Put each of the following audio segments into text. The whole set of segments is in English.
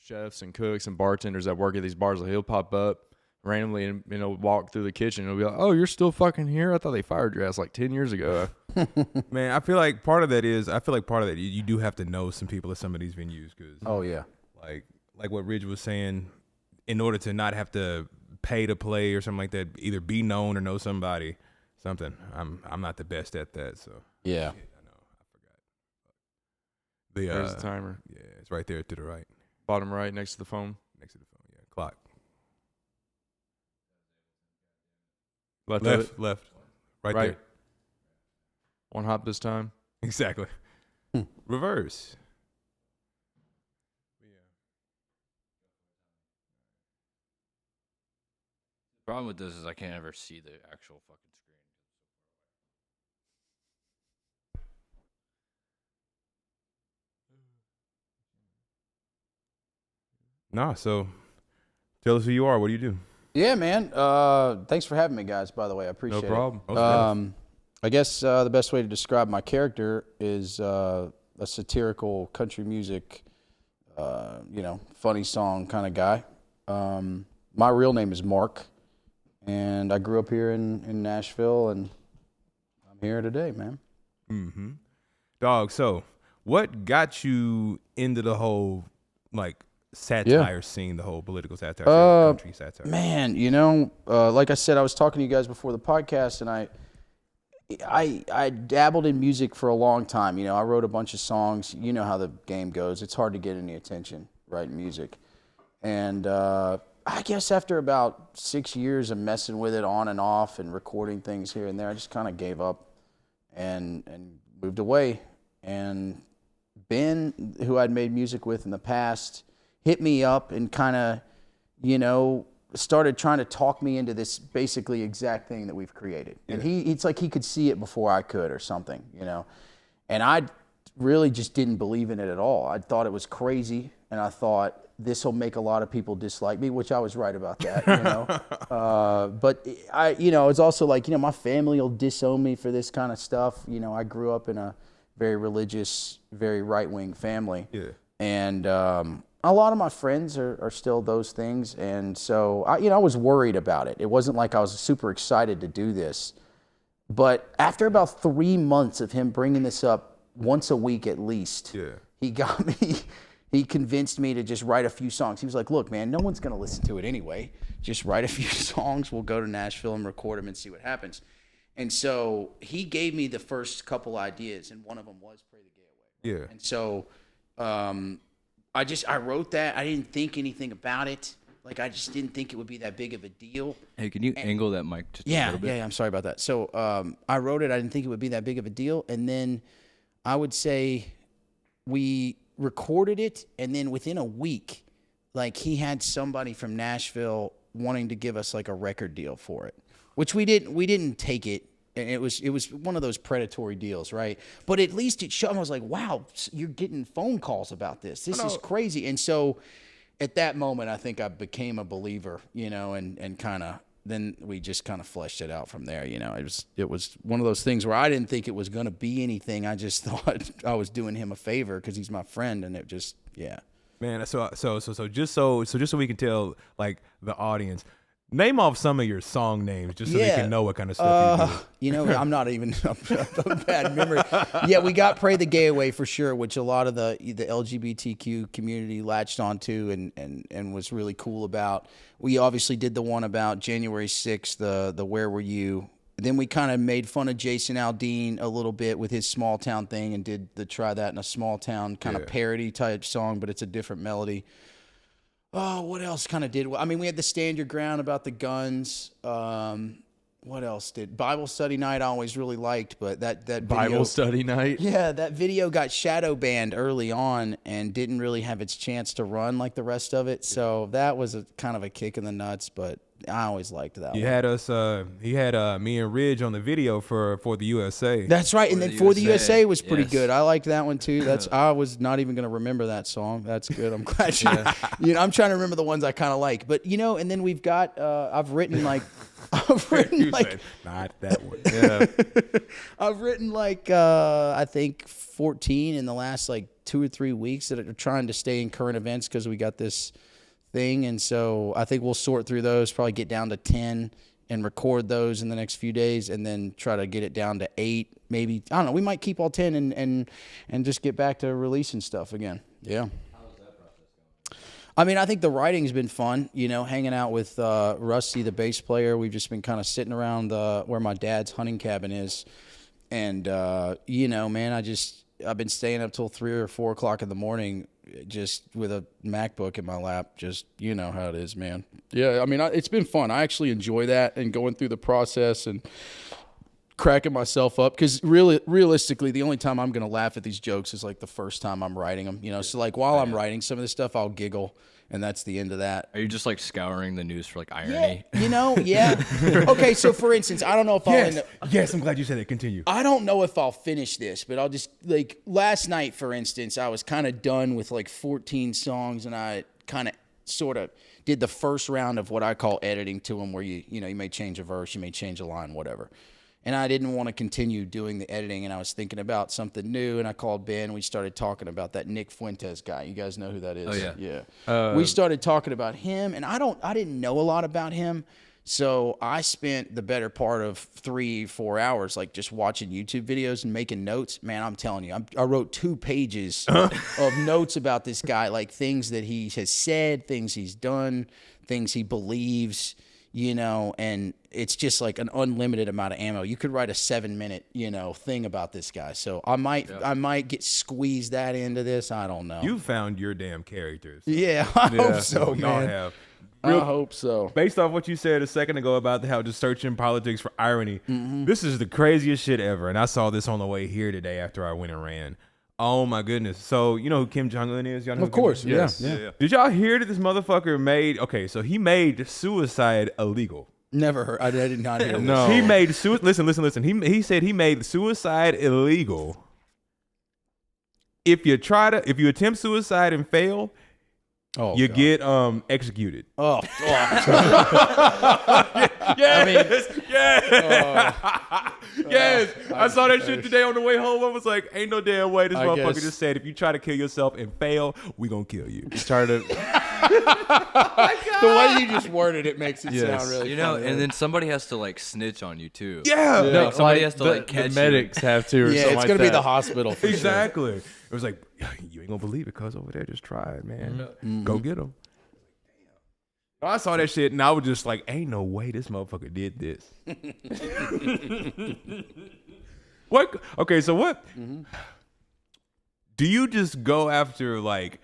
chefs and cooks and bartenders that work at these bars. Like, he'll pop up randomly and walk through the kitchen and he'll be like, "Oh, you're still fucking here? I thought they fired your ass like 10 years ago." Man, I feel like part of that you do have to know some people at some of these venues because Oh yeah. like what Ridge was saying, in order to not have to pay to play or something like that, either be known or know somebody. Something. I'm not the best at that, so Yeah. shit, I know. I forgot. There's the timer. Yeah, it's right there to the right, Bottom right next to the phone. next to the phone. Yeah, clock. Left of it. Left. Right Right. there. One hop this time. Exactly. Reverse. The problem with this is I can't ever see the actual fucking screen. Nah, so tell us who you are. What do you do? Yeah, man. Thanks for having me, guys. By the way, I appreciate No problem. it. I guess the best way to describe my character is a satirical country music, funny song kind of guy. My real name is Mark, and I grew up here in Nashville, and I'm here today, man. Mm-hmm. Dog, so what got you into the whole, like, satire scene, the whole political satire, country satire? Man, like I said, I was talking to you guys before the podcast, and I dabbled in music for a long time. I wrote a bunch of songs. You know how the game goes. It's hard to get any attention writing music. And I guess after about 6 years of messing with it on and off and recording things here and there, I just kind of gave up and moved away. And Ben, who I'd made music with in the past, hit me up and kind of, started trying to talk me into this basically exact thing that we've created. Yeah. And it's like he could see it before I could or something, And I really just didn't believe in it at all. I thought it was crazy, and I thought this will make a lot of people dislike me, which I was right about that, But it's also like, my family will disown me for this kind of stuff. I grew up in a very religious, very right-wing family. Yeah. And a lot of my friends are still those things. And so, I was worried about it. It wasn't like I was super excited to do this. But after about 3 months of him bringing this up once a week at least, he convinced me to just write a few songs. He was like, "Look, man, no one's going to listen to it anyway. Just write a few songs. We'll go to Nashville and record them and see what happens." And so he gave me the first couple ideas, and one of them was Pray the Gay Away. Yeah. And so I wrote that. I didn't think anything about it. Like, I just didn't think it would be that big of a deal. Hey, can you angle that mic just a little bit? Yeah, I'm sorry about that. So I wrote it. I didn't think it would be that big of a deal. And then I would say we recorded it, and then within a week, like, he had somebody from Nashville wanting to give us like a record deal for it, which we didn't take it. And it was one of those predatory deals, right? But at least it showed. I was like, wow, you're getting phone calls about this. This is crazy. And so at that moment, I think I became a believer, and kind of, then we just kind of fleshed it out from there. It was one of those things where I didn't think it was going to be anything. I just thought I was doing him a favor because he's my friend, and it just, yeah. Man, so just so we can tell, like, the audience, name off some of your song names just so they can know what kind of stuff you do. I'm not even a bad memory. Yeah, we got Pray the Gay Away for sure, which a lot of the LGBTQ community latched onto and was really cool about. We obviously did the one about January 6th, the Where Were You? Then we kind of made fun of Jason Aldean a little bit with his small town thing and did the Try That in a Small Town kind of parody type song, but it's a different melody. Oh, what else kind of did? I mean, we had the Stand Your Ground about the guns. What else did? Bible Study Night I always really liked, but that video, Bible Study Night. Yeah, that video got shadow banned early on and didn't really have its chance to run like the rest of it. So that was a kind of a kick in the nuts, but I always liked that He one. had us. He had me and Ridge on the video for the USA. That's right. And then For the USA was pretty yes. good. I liked that one too. I was not even going to remember that song. That's good. I'm glad you I'm trying to remember the ones I kind of like. But and then we've got I've written like You said, not that one. Yeah. I've written like I think 14 in the last like 2 or 3 weeks that are trying to stay in current events because we got this thing, and so I think we'll sort through those, probably get down to 10 and record those in the next few days, and then try to get it down to 8, maybe. I don't know. We might keep all 10 and just get back to releasing stuff again. Yeah. I mean, I think the writing's been fun, hanging out with Rusty, the bass player. We've just been kind of sitting around where my dad's hunting cabin is. And, man, I've been staying up till 3 or 4 o'clock in the morning just with a MacBook in my lap. Just, you know how it is, man. Yeah, I mean, it's been fun. I actually enjoy that and going through the process and cracking myself up, because realistically, the only time I'm going to laugh at these jokes is like the first time I'm writing them, So like while I'm writing some of this stuff, I'll giggle, and that's the end of that. Are you just like scouring the news for like irony? Yeah. Okay, so for instance, I don't know if I'll end up, Yes, I'm glad you said that. Continue. I don't know if I'll finish this, but I'll just, like, last night, for instance, I was kind of done with like 14 songs, and I kind of sort of did the first round of what I call editing to them, where you may change a verse, you may change a line, whatever. And I didn't want to continue doing the editing, and I was thinking about something new, and I called Ben, and we started talking about that Nick Fuentes guy. You guys know who that is? Oh, yeah. Yeah. We started talking about him, and I didn't know a lot about him, so I spent the better part of 3-4 hours like just watching YouTube videos and making notes. Man, I'm telling you, I wrote 2 pages of notes about this guy, like things that he has said, things he's done, things he believes, and it's just like an unlimited amount of ammo. You could write a 7-minute, thing about this guy. So I might get squeezed that into this. I don't know. You found your damn characters. Yeah, I hope so, Y'all man. have. I hope so. Based off what you said a second ago about how just searching politics for irony, this is the craziest shit ever. And I saw this on the way here today after I went and ran. Oh my goodness. So you know who Kim Jong-un is? Y'all know Of course, Kim Jong-un? yeah. Did y'all hear that this motherfucker he made suicide illegal. Never heard. I did not hear. No. He made listen. He said he made suicide illegal. If you attempt suicide and fail, you get executed. Oh, Yes. I saw that shit today on the way home. I was like, ain't no damn way this motherfucker guess- just said, if you try to kill yourself and fail, we gonna kill you. Started. the way you just worded it makes it Yes. sound really. You know, funny. and then somebody has to like snitch on you too. Yeah. Like, somebody has to like catch the medics have to. Or yeah, something it's like gonna be that. the hospital. For Exactly. It was like, you ain't gonna believe it, cuz over there just tried, man. Go get him. I saw that shit and I was just like, ain't no way this motherfucker did this. What? Okay, so what? Do you just go after like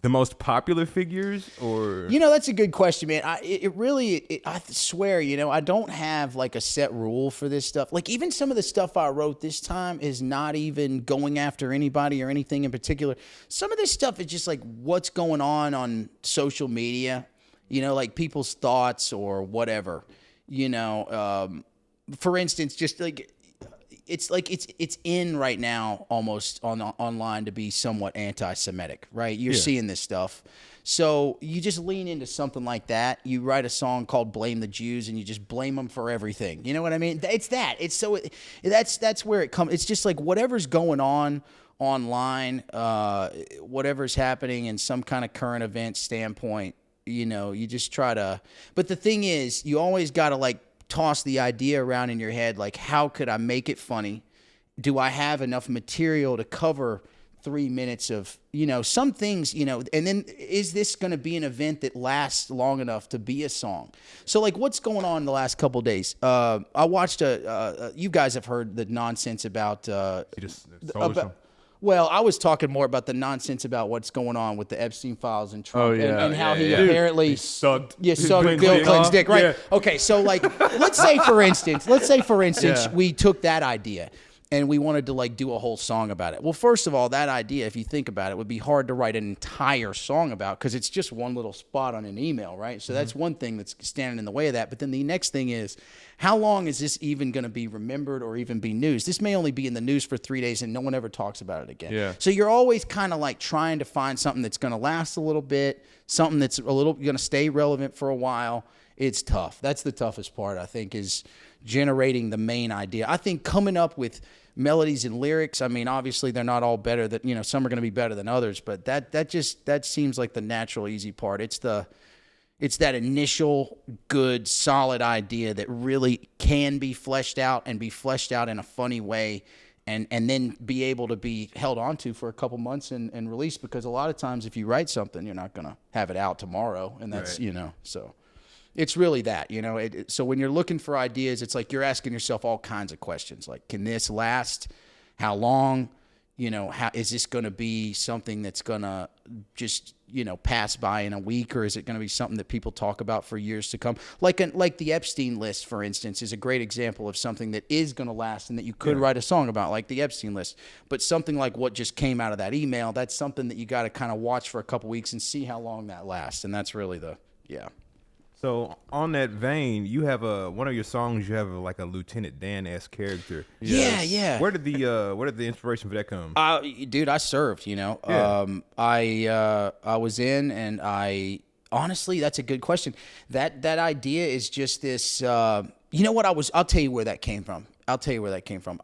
the most popular figures, or That's a good question, man. I swear, I don't have like a set rule for this stuff. Like even some of the stuff I wrote this time is not even going after anybody or anything in particular. Some of this stuff is just like what's going on social media, like people's thoughts or whatever, for instance, just like, it's in right now almost online to be somewhat anti-Semitic, right? You're seeing this stuff. So you just lean into something like that. You write a song called Blame the Jews and you just blame them for everything. You know what I mean? It's that. It's so that's where it comes. It's just like whatever's going on online, whatever's happening in some kind of current event standpoint, you just try to, but the thing is, you always got to like toss the idea around in your head, like, how could I make it funny? Do I have enough material to cover 3 minutes of, some things, and then is this going to be an event that lasts long enough to be a song? So like what's going on in the last couple of days? I watched you guys have heard the nonsense about, well, I was talking more about the nonsense about what's going on with the Epstein files and Trump and how he apparently sucked Bill Clinton's Clinton's dick, right? Yeah. Okay, so like, let's say for instance, we took that idea and we wanted to like do a whole song about it. Well, first of all, that idea, if you think about it, would be hard to write an entire song about because it's just one little spot on an email, right? So that's one thing that's standing in the way of that. But then the next thing is, how long is this even going to be remembered or even be news? This may only be in the news for 3 days and no one ever talks about it again. Yeah. So you're always kind of like trying to find something that's going to last a little bit, something that's a little going to stay relevant for a while. It's tough. That's the toughest part, I think, is generating the main idea. I think coming up with melodies and lyrics, I mean, obviously they're not all better, that, you know, some are going to be better than others, but that seems like the natural easy part. It's that initial good solid idea that really can be fleshed out and be fleshed out in a funny way, and then be able to be held onto for a couple months and released, because a lot of times if you write something, you're not going to have it out tomorrow, and that's Right. you know, so it's really that, you know. So when you're looking for ideas, it's like you're asking yourself all kinds of questions, like, can this last? How long? You know, how is this going to be something that's going to just, you know, pass by in a week, or is it going to be something that people talk about for years to come? Like the Epstein list, for instance, is a great example of something that is going to last and that you could write a song about, like the Epstein list. But something like what just came out of that email, that's something that you got to kind of watch for a couple weeks and see how long that lasts. And that's really So on that vein, you have one of your songs. You have like a Lieutenant Dan-esque character. Yeah. Where did the inspiration for that come? Dude, I served, you know. Yeah. I was in, and honestly, that's a good question. That idea is just this, you know what, I'll tell you where that came from.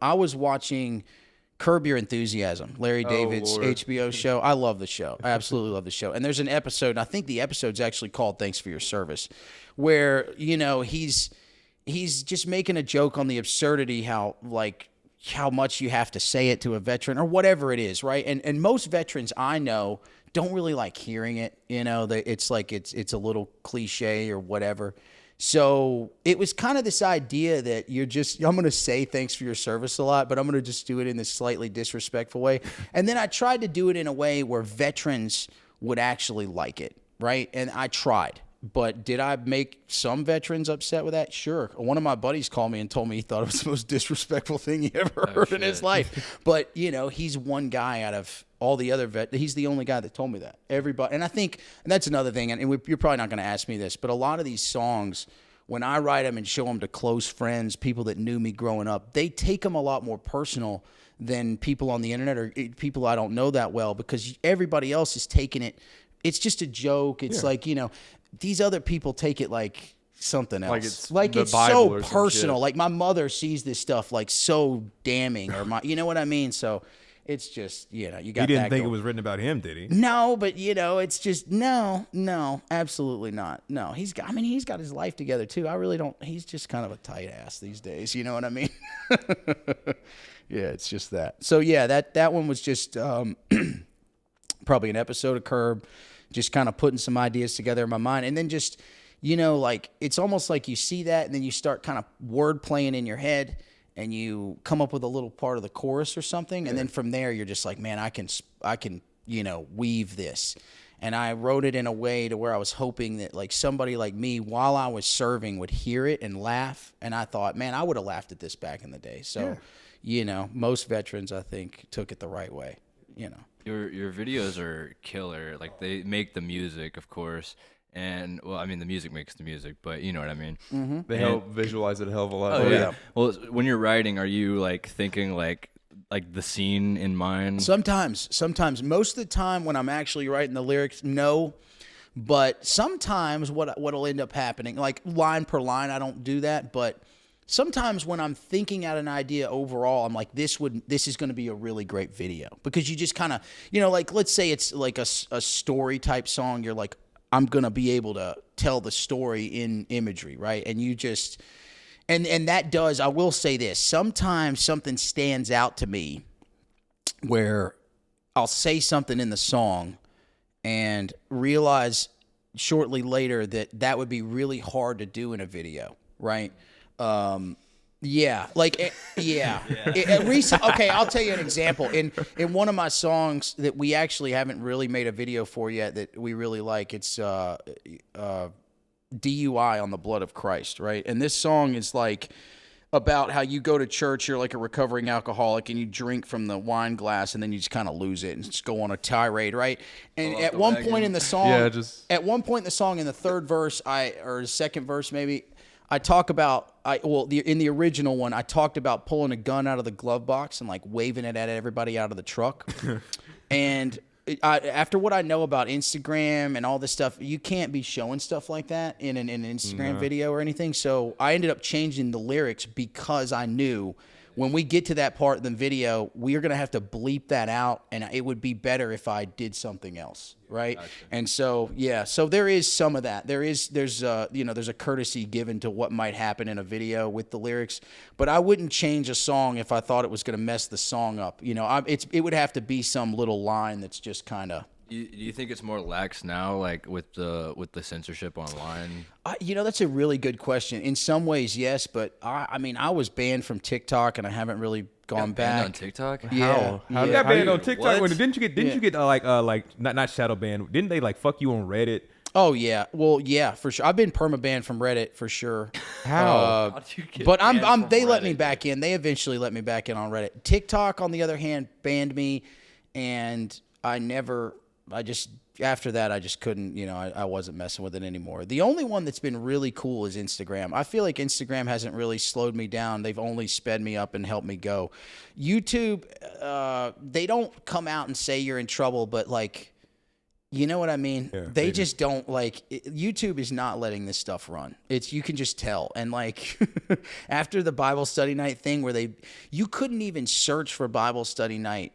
I was watching Curb Your Enthusiasm, Larry David's Lord. HBO show. I love the show. I absolutely love the show. And there's an episode, and I think the episode's actually called Thanks for Your Service, where, you know, he's just making a joke on the absurdity, how much you have to say it to a veteran or whatever it is, right? And most veterans I know don't really like hearing it, you know. It's like it's a little cliche or whatever. So it was kind of this idea that I'm going to say thanks for your service a lot, but I'm going to just do it in this slightly disrespectful way. And then I tried to do it in a way where veterans would actually like it, right? And I tried. But did I make some veterans upset with that? Sure. One of my buddies called me and told me he thought it was the most disrespectful thing he ever heard in his life. But, you know, he's one guy out of all the other he's the only guy that told me that. Everybody, and I think, and that's another thing, and you're probably not going to ask me this, but a lot of these songs, when I write them and show them to close friends, people that knew me growing up, they take them a lot more personal than people on the internet or people I don't know that well, because everybody else is taking it. It's just a joke. It's like, you know, these other people take it like something else. Like it's the so Bible or some personal. shit. Like my mother sees this stuff like so damning, or you know what I mean? So it's just, you know, you got He didn't that think going. it was written about him, did he? No, but you know, it's just no, absolutely not. No, he's got his life together too. I really don't. He's just kind of a tight ass these days. You know what I mean? Yeah, it's just that. So yeah, that one was just probably an episode of Curb, just kind of putting some ideas together in my mind, and then just, you know, like it's almost like you see that, and then you start kind of word playing in your head, and you come up with a little part of the chorus or something, and then from there you're just like, man, I can, you know, weave this. And I wrote it in a way to where I was hoping that like somebody like me, while I was serving, would hear it and laugh. And I thought, man, I would have laughed at this back in the day. So, you know, most veterans, I think, took it the right way, you know. Your videos are killer. Like, they make the music, of course. And, well, I mean, the music makes the music, but you know what I mean. Mm-hmm. They help visualize it a hell of a lot. Oh, yeah. Well, when you're writing, are you, like, thinking, like the scene in mind? Sometimes. Most of the time when I'm actually writing the lyrics, no. But sometimes what'll end up happening, like line per line, I don't do that. But sometimes when I'm thinking out an idea overall, I'm like, this is going to be a really great video. Because you just kind of, you know, like, let's say it's like a story type song. You're like, I'm going to be able to tell the story in imagery, right? And you just, and that does, I will say this, sometimes something stands out to me where I'll say something in the song and realize shortly later that would be really hard to do in a video, right? Yeah, like, yeah. Okay, I'll tell you an example. In one of my songs that we actually haven't really made a video for yet that we really like, it's DUI on the Blood of Christ, right? And this song is like, about how you go to church, you're like a recovering alcoholic, and you drink from the wine glass, and then you just kind of lose it and just go on a tirade, right? And at one point in the song, at one point in the song, in the third verse, or the second verse maybe, I talk about in the original one, I talked about pulling a gun out of the glove box and like waving it at everybody out of the truck, and. After what I know about Instagram and all this stuff, you can't be showing stuff like that in an Instagram video or anything. So I ended up changing the lyrics because I knew when we get to that part in the video, we are going to have to bleep that out, and it would be better if I did something else, right? Gotcha. And so, yeah, so there is some of that. There's a courtesy given to what might happen in a video with the lyrics, but I wouldn't change a song if I thought it was going to mess the song up. It would have to be some little line that's just kind of. Do you think it's more lax now, like with the censorship online? That's a really good question. In some ways, yes, but I was banned from TikTok, and I haven't really gone back. Banned on TikTok? Yeah. How you got banned on TikTok? Didn't you get not shadow banned? Didn't they like fuck you on Reddit? Oh yeah, well yeah, for sure. I've been perma-banned from Reddit for sure. How? How did you get but banned they from let Reddit? me back in. They eventually let me back in on Reddit. TikTok, on the other hand, banned me, and after that, I just couldn't, I wasn't messing with it anymore. The only one that's been really cool is Instagram. I feel like Instagram hasn't really slowed me down. They've only sped me up and helped me go. YouTube, they don't come out and say you're in trouble, but like, you know what I mean? Yeah, they just don't YouTube is not letting this stuff run. You can just tell. And like after the Bible study night thing where you couldn't even search for Bible study night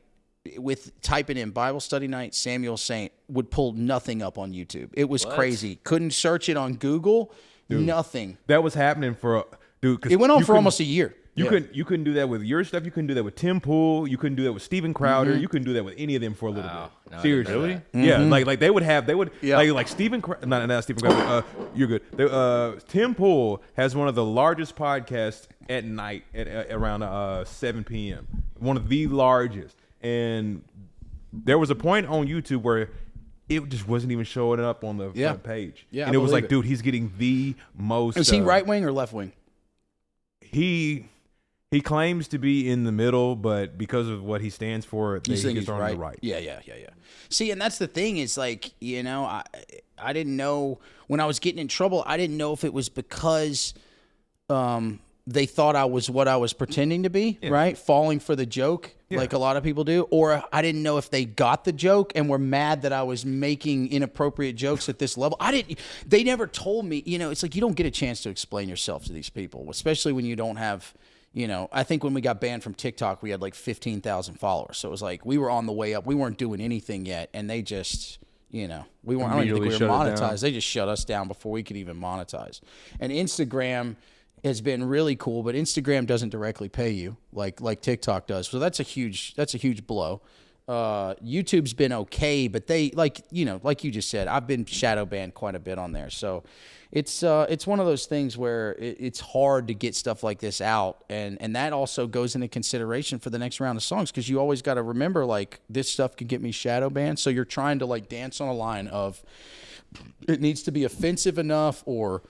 with typing in Bible study night, Samuel Saint would pull nothing up on YouTube. It was crazy. Couldn't search it on Google. Dude, nothing. That was happening it went on for almost a year. You couldn't do that with your stuff. You couldn't do that with Tim Pool. You couldn't do that with Steven Crowder. You couldn't do that with any of them for a little bit. No, Seriously, really? Yeah. Like they would like Steven. Not Steven Crowder. You're good. Tim Pool has one of the largest podcasts at night at around 7 p.m. One of the largest. And there was a point on YouTube where it just wasn't even showing up on the front page. Yeah, and it was like, dude, he's getting the most. Is he right wing or left wing? He claims to be in the middle, but because of what he stands for, he gets on the right. Yeah. See, and that's the thing is like, I didn't know when I was getting in trouble. I didn't know if it was because they thought I was what I was pretending to be, right? Falling for the joke, like a lot of people do. Or I didn't know if they got the joke and were mad that I was making inappropriate jokes at this level. They never told me, it's like you don't get a chance to explain yourself to these people, especially when you don't have, I think when we got banned from TikTok, we had like 15,000 followers. So it was like we were on the way up. We weren't doing anything yet. And they just, we weren't, I don't even think we were monetized. They just shut us down before we could even monetize. And Instagram has been really cool, but Instagram doesn't directly pay you like TikTok does. So that's a huge blow. YouTube's been okay, but they like you just said, I've been shadow banned quite a bit on there. So it's one of those things where it's hard to get stuff like this out, and that also goes into consideration for the next round of songs, because you always got to remember like this stuff could get me shadow banned. So you're trying to like dance on a line of it needs to be offensive enough, or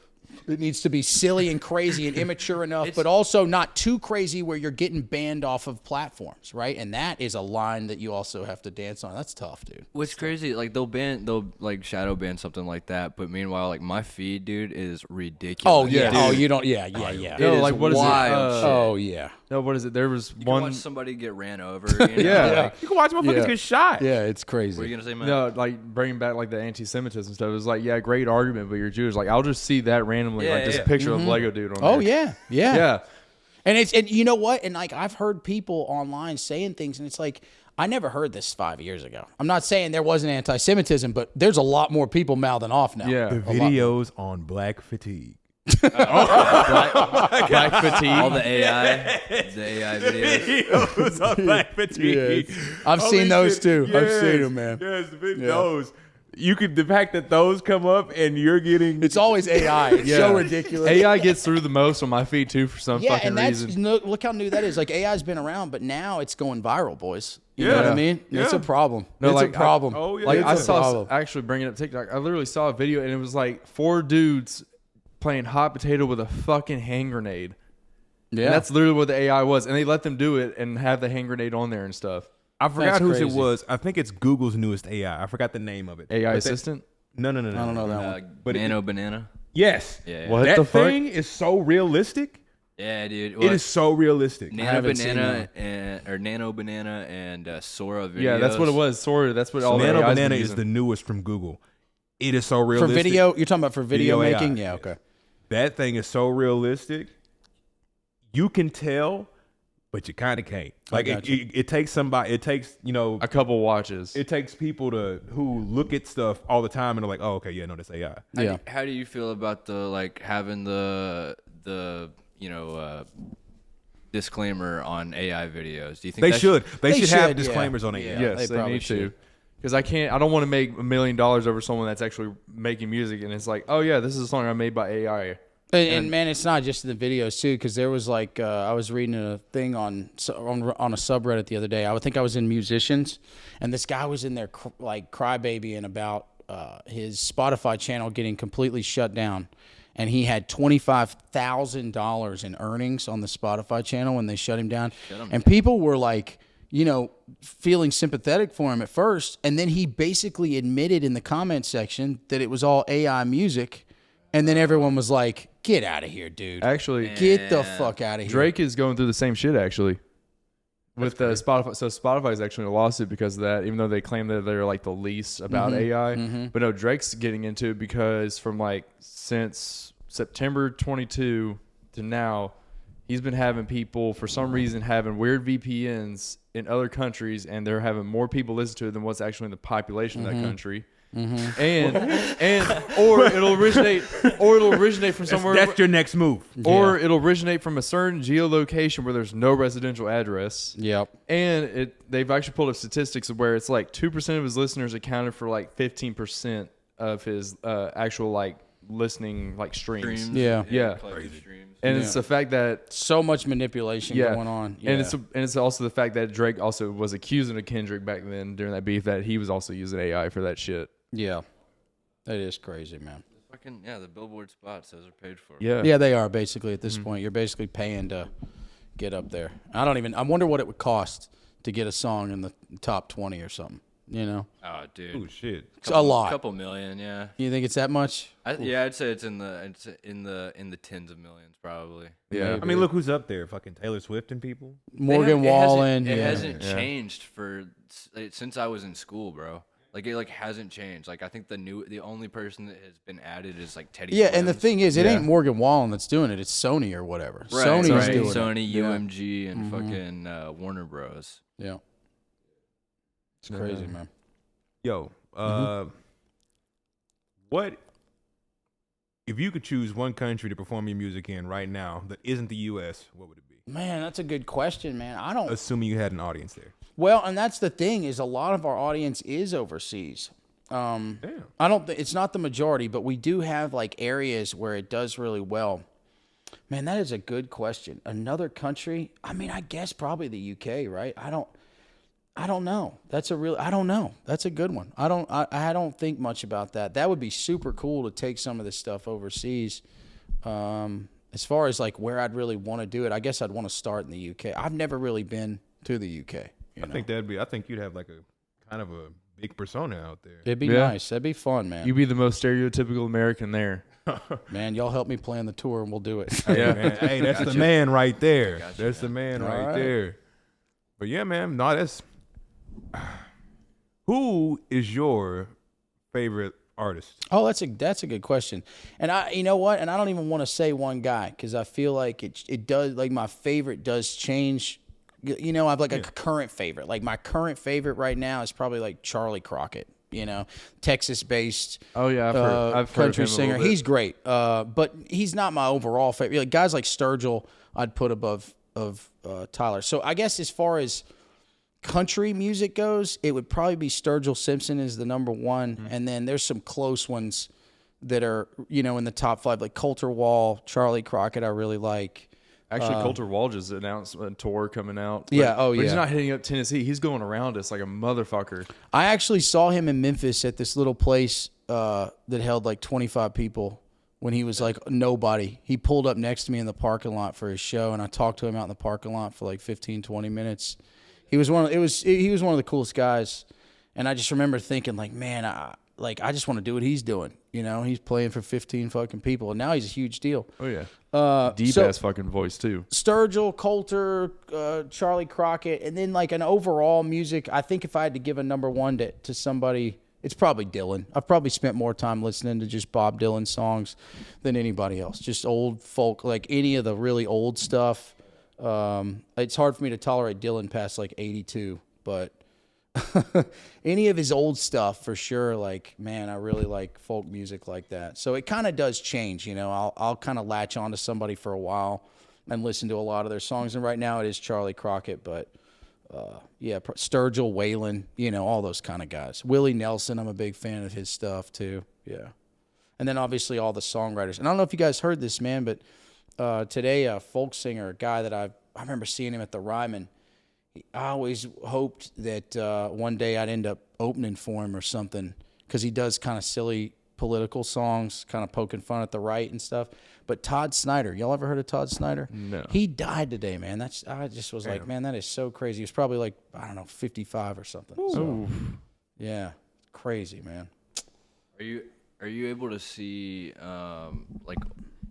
it needs to be silly and crazy and immature enough, but also not too crazy where you're getting banned off of platforms, right? And that is a line that you also have to dance on. That's tough, dude. What's crazy, like they'll like shadow ban something like that, but meanwhile, like my feed, dude, is ridiculous. Oh yeah. Dude. Oh, you don't. Yeah. No, like what is it? Oh yeah. No, what is it? There was You one. can watch somebody get ran over. Yeah. You can watch motherfuckers get shot. Yeah, it's What are crazy. you gonna say, man? No, like bringing back like the anti-Semitism stuff. It was like, great argument, but you're Jewish. Like I'll just see that randomly, like this picture of Lego dude on. Oh there. yeah. And you know what? And like I've heard people online saying things, and it's like I never heard this 5 years ago. I'm not saying there wasn't anti-Semitism, but there's a lot more people mouthing off now. Yeah. The videos on Black Fatigue. Black fatigue. All the AI videos. Videos on Black Fatigue. I've seen those too. I've seen them, man. Yes, those. The fact that those come up and you're getting. It's always AI. It's so ridiculous. AI gets through the most on my feed too for some Yeah, fucking and that's reason. look how new that is. Like AI's been around, but now it's going viral, boys. You know Yeah. what I mean? Yeah. It's a problem. No, it's like, a problem. Like It's I a saw problem. actually bringing up TikTok. I literally saw a video and it was like 4 dudes playing hot potato with a fucking hand grenade. Yeah. And that's literally what the AI was. And they let them do it and have the hand grenade on there and stuff. I forgot That's whose it crazy. was. I think it's Google's newest AI. I forgot the name of it. AI But assistant? No. I don't know that one. But Nano Banana. Yes. Yeah. What That the fuck? thing is so realistic. Yeah, dude. It is so realistic. Nano haven't seen Banana or Nano Banana and Sora videos. Yeah, that's what it was. Sora. That's what all the Nano AI's been Banana is using. the newest from Google. It is so For realistic. video, you're talking about for video, Video making? AI, Yeah, yes. okay. That thing is so realistic. You can tell, but you kind of can't. Like got it takes somebody. It takes a couple watches. It takes people who look at stuff all the time and are like, oh, okay, yeah, no, that's AI. Yeah. How do you feel about the like having the disclaimer on AI videos? Do you think They that should. They should have should, yeah. disclaimers on AI. Yeah. Yes, they they probably need to. should. Because I don't want to make $1 million over someone that's actually making music, and it's like, oh yeah, this is a song I made by AI. And man, it's not just the videos too, because there was like I was reading a thing on a subreddit the other day. I would think I was in musicians, and this guy was in there like crybabying about his Spotify channel getting completely shut down, and he had $25,000 in earnings on the Spotify channel when they shut him down, and people were like, feeling sympathetic for him at first, and then he basically admitted in the comment section that it was all AI music, and then everyone was like, "Get out of here, dude! Actually, Get the fuck out of here!" Drake is going through the same shit actually. With the Spotify, so Spotify is actually in a lawsuit because of that. Even though they claim that they're like the least about AI, but no, Drake's getting into it because from like since September 22 to now, he's been having people for some reason having weird VPNs in other countries, and they're having more people listen to it than what's actually in the population of that country. Or it'll originate from somewhere. That's your next move. Or it'll originate from a certain geolocation where there's no residential address. Yep. And they've actually pulled up statistics of where it's like 2% of his listeners accounted for like 15% of his actual like listening like streams. Yeah. Yeah. collective streams. And it's the fact that So much manipulation going on. Yeah. and it's also the fact that Drake also was accusing of Kendrick back then during that beef that he was also using AI for that shit. yeah, that is crazy, man. Fucking the Billboard spots those are paid for. Yeah. Yeah, they are basically at this point. You're basically paying to get up there. I wonder what it would cost to get a song in the top 20 or something. Oh, Oh dude. shit. It's a lot. Couple million, yeah. You think it's that much? I'd say it's in the tens of millions probably. Yeah. I mean, look who's up there. Fucking Taylor Swift and people. Morgan Wallen. It Yeah. hasn't changed since I was in school, bro. Like it hasn't changed. Like I think the only person that has been added is like Teddy. Yeah, and the Swims. thing is, it ain't Morgan Wallen that's doing it. It's Sony or whatever. Right, Sony's right. doing it. Sony, Yeah. UMG, and fucking Warner Bros. Yeah. It's crazy, man. Yo, what if you could choose one country to perform your music in right now that isn't the U.S.? What would it be? Man, that's a good question, man. I don't. Assuming you had an audience there. Well, and that's the thing is a lot of our audience is overseas. I don't. It's not the majority, but we do have like areas where it does really well. Man, that is a good question. Another country? I mean, I guess probably the UK, right? I don't know. I don't know. That's a good one. I don't think much about that. That would be super cool to take some of this stuff overseas. As far as like where I'd really want to do it, I guess I'd want to start in the UK. I've never really been to the UK. I think you'd have like a kind of a big persona out there. It'd be Yeah. nice. That'd be fun, man. You'd be the most stereotypical American there. Man, y'all help me plan the tour and we'll do it. Hey, man. Hey, that's the man right there. Gotcha, That's the man right right. there. But yeah, man, no, that's who is your favorite artist? Oh, that's a good question. And you know what? And I don't even want to say one guy because I feel like it does. Like my favorite does change. You know, I have like a current favorite. Like my current favorite right now is probably like Charlie Crockett. You know, Texas-based. Oh yeah, I've heard of country him a singer. little bit. He's great, but he's not my overall favorite. Like guys like Sturgill, I'd put above Tyler. So I guess as far as country music goes, it would probably be Sturgill Simpson is the number one, and then there's some close ones that are in the top 5, like Coulter Wall, Charlie Crockett. I really like. Actually, Coulter Wall just announced a tour coming out. Yeah, but he's yeah. not hitting up Tennessee. He's going around us like a motherfucker. I actually saw him in Memphis at this little place that held like 25 people when he was like nobody. He pulled up next to me in the parking lot for his show, and I talked to him out in the parking lot for like 15, 20 minutes. He was one of the coolest guys, and I just remember thinking like, man, I just want to do what he's doing. You know, he's playing for 15 fucking people, and now he's a huge deal. Oh yeah, deep ass fucking voice too. Sturgill, Coulter, Charlie Crockett, and then like an overall music. I think if I had to give a number one to somebody, it's probably Dylan. I've probably spent more time listening to just Bob Dylan songs than anybody else. Just old folk, like any of the really old stuff. It's hard for me to tolerate Dylan past like 82, but any of his old stuff for sure. Like, man, I really like folk music like that. So it kind of does change, you know. I'll kind of latch on to somebody for a while and listen to a lot of their songs. And right now it is Charlie Crockett, but yeah, Sturgill, Waylon, you know, all those kind of guys. Willie Nelson, I'm a big fan of his stuff too. Yeah. And then obviously all the songwriters. And I don't know if you guys heard this, man, but today a folk singer, a guy that I remember seeing him at the Ryman. I always hoped that one day I'd end up opening for him or something, because he does kind of silly political songs, kind of poking fun at the right and stuff. But Todd Snyder, y'all ever heard of Todd Snyder? No. He died today, man. I just was like, man, that is so crazy. He was probably like, I don't know, 55 or something. So, yeah, crazy, man. Are you able to see like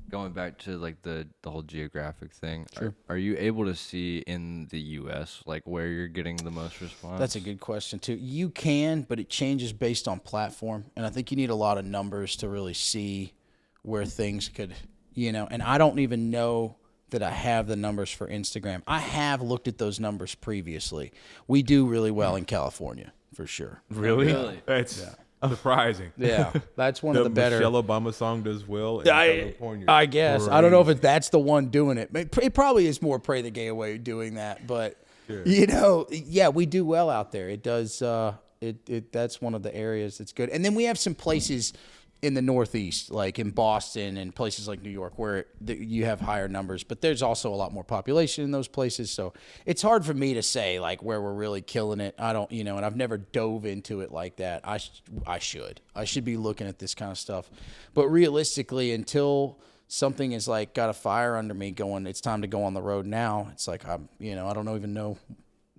going back to like the whole geographic thing? Sure. Are you able to see in the U.S. like where you're getting the most response? That's a good question too. You can, but it changes based on platform, and I think you need a lot of numbers to really see where things could, you know. And I don't even know that I have the numbers for Instagram. I have looked at those numbers previously. We do really well in California for sure. Really? That's surprising. Yeah, that's one of the better. Michelle Obama song does well in California. I guess. I don't know if that's the one doing it. It probably is more Pray the Gay Away doing that, but you know, yeah, we do well out there. It does. That's one of the areas that's good. And then we have some places in the Northeast, like in Boston and places like New York, where you have higher numbers, but there's also a lot more population in those places. So it's hard for me to say like where we're really killing it. I don't, you know, and I've never dove into it like that. I should be looking at this kind of stuff, but realistically, until something is like got a fire under me going, it's time to go on the road now. It's like, I don't even know,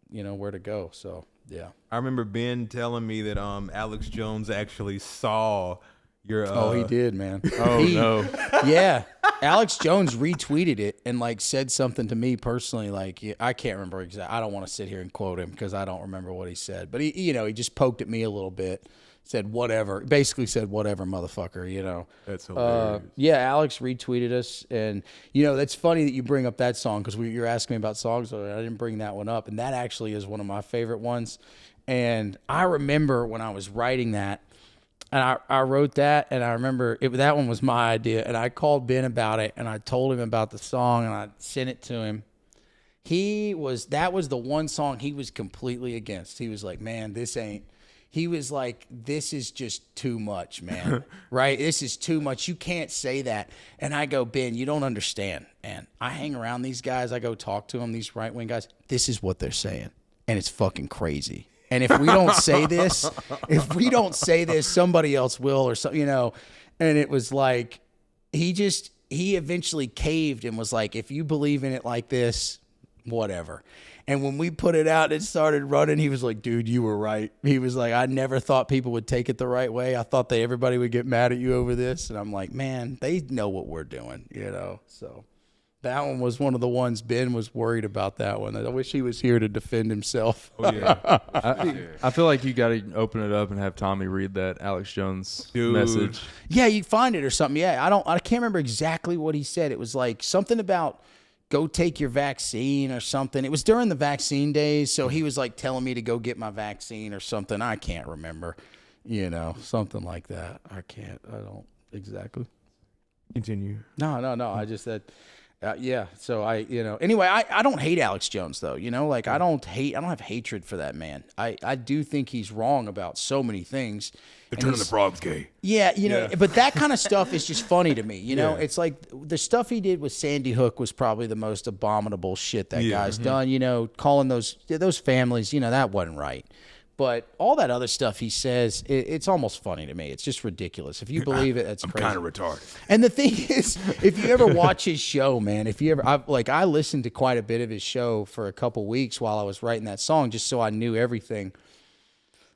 where to go. So yeah. I remember Ben telling me that Alex Jones actually saw your he did, man. No. Yeah. Alex Jones retweeted it and like said something to me personally. Like, I can't remember exactly. I don't want to sit here and quote him because I don't remember what he said, but he just poked at me a little bit, said whatever, basically said whatever, motherfucker, That's hilarious. Yeah. Alex retweeted us, and that's funny that you bring up that song, because you're asking me about songs, so I didn't bring that one up, and that actually is one of my favorite ones. And I remember when I was writing that, and I wrote that, and I remember that one was my idea, and I called Ben about it, and I told him about the song, and I sent it to him. That was the one song he was completely against. He was like, man, he was like, this is just too much, man, right? This is too much. You can't say that. And I go, Ben, you don't understand. And I hang around these guys. I go talk to them, these right-wing guys. This is what they're saying, and it's fucking crazy. And if we don't say this, somebody else will, or so, and it was like, he eventually caved and was like, if you believe in it like this, whatever. And when we put it out, it started running. He was like, dude, you were right. He was like, I never thought people would take it the right way. I thought everybody would get mad at you over this. And I'm like, man, they know what we're doing, so. That one was one of the ones Ben was worried about. That one. I wish he was here to defend himself. Oh yeah. I feel like you got to open it up and have Tommy read that Alex Jones message. Yeah, you find it or something. Yeah, I can't remember exactly what he said. It was like something about go take your vaccine or something. It was during the vaccine days, so he was like telling me to go get my vaccine or something. I can't remember. Something like that. I don't exactly. Continue. No. I just said. Yeah. So anyway, I don't hate Alex Jones though. Like I don't have hatred for that man. I do think he's wrong about so many things. The turn of the frog's gay. Yeah, but that kind of stuff is just funny to me. It's like the stuff he did with Sandy Hook was probably the most abominable shit that guy's done. Calling those families, that wasn't right. But all that other stuff he says, it's almost funny to me. It's just ridiculous. If you believe it, that's crazy. Kind of retarded. And the thing is, if you ever watch his show, man, I listened to quite a bit of his show for a couple weeks while I was writing that song, just so I knew everything.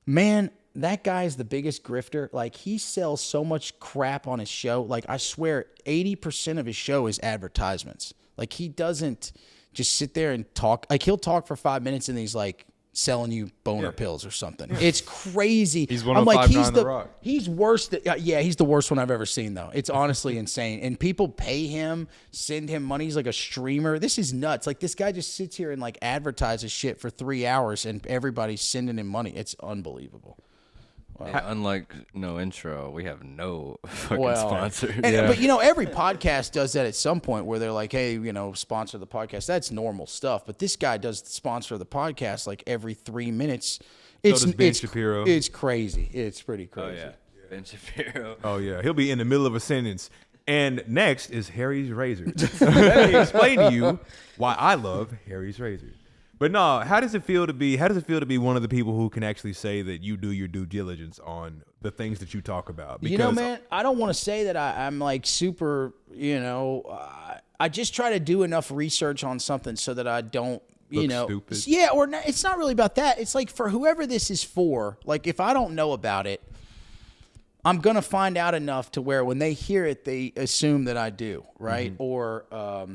Man, that guy is the biggest grifter. Like, he sells so much crap on his show. Like, I swear, 80% of his show is advertisements. Like, he doesn't just sit there and talk. Like, he'll talk for 5 minutes and he's like selling you boner pills or something. It's crazy. He's I'm like, 105.9 The Rock. He's worse than, yeah, he's the worst one I've ever seen, though. It's honestly insane. And people pay him, send him money. He's like a streamer. This is nuts. Like, this guy just sits here and like advertises shit for 3 hours and everybody's sending him money. It's unbelievable. Yeah, unlike No Intro, we have no fucking sponsors. But, you know, every podcast does that at some point where they're like, hey, you know, sponsor the podcast. That's normal stuff. But this guy does sponsor the podcast like every 3 minutes. does Ben Shapiro. It's crazy. It's pretty crazy. Oh, yeah. Ben Shapiro. Oh, yeah. He'll be in the middle of a sentence. And next is Harry's Razors. Let me explain to you why I love Harry's Razors. But no, how does it feel to be one of the people who can actually say that you do your due diligence on the things that you talk about? Because, you know, man, I don't want to say that I'm like super, you know, I just try to do enough research on something so that I don't, you Look know, stupid. yeah, or not, it's not really about that. It's like for whoever this is for, like if I don't know about it, I'm going to find out enough to where when they hear it, they assume that I do, right? Mm-hmm. Or,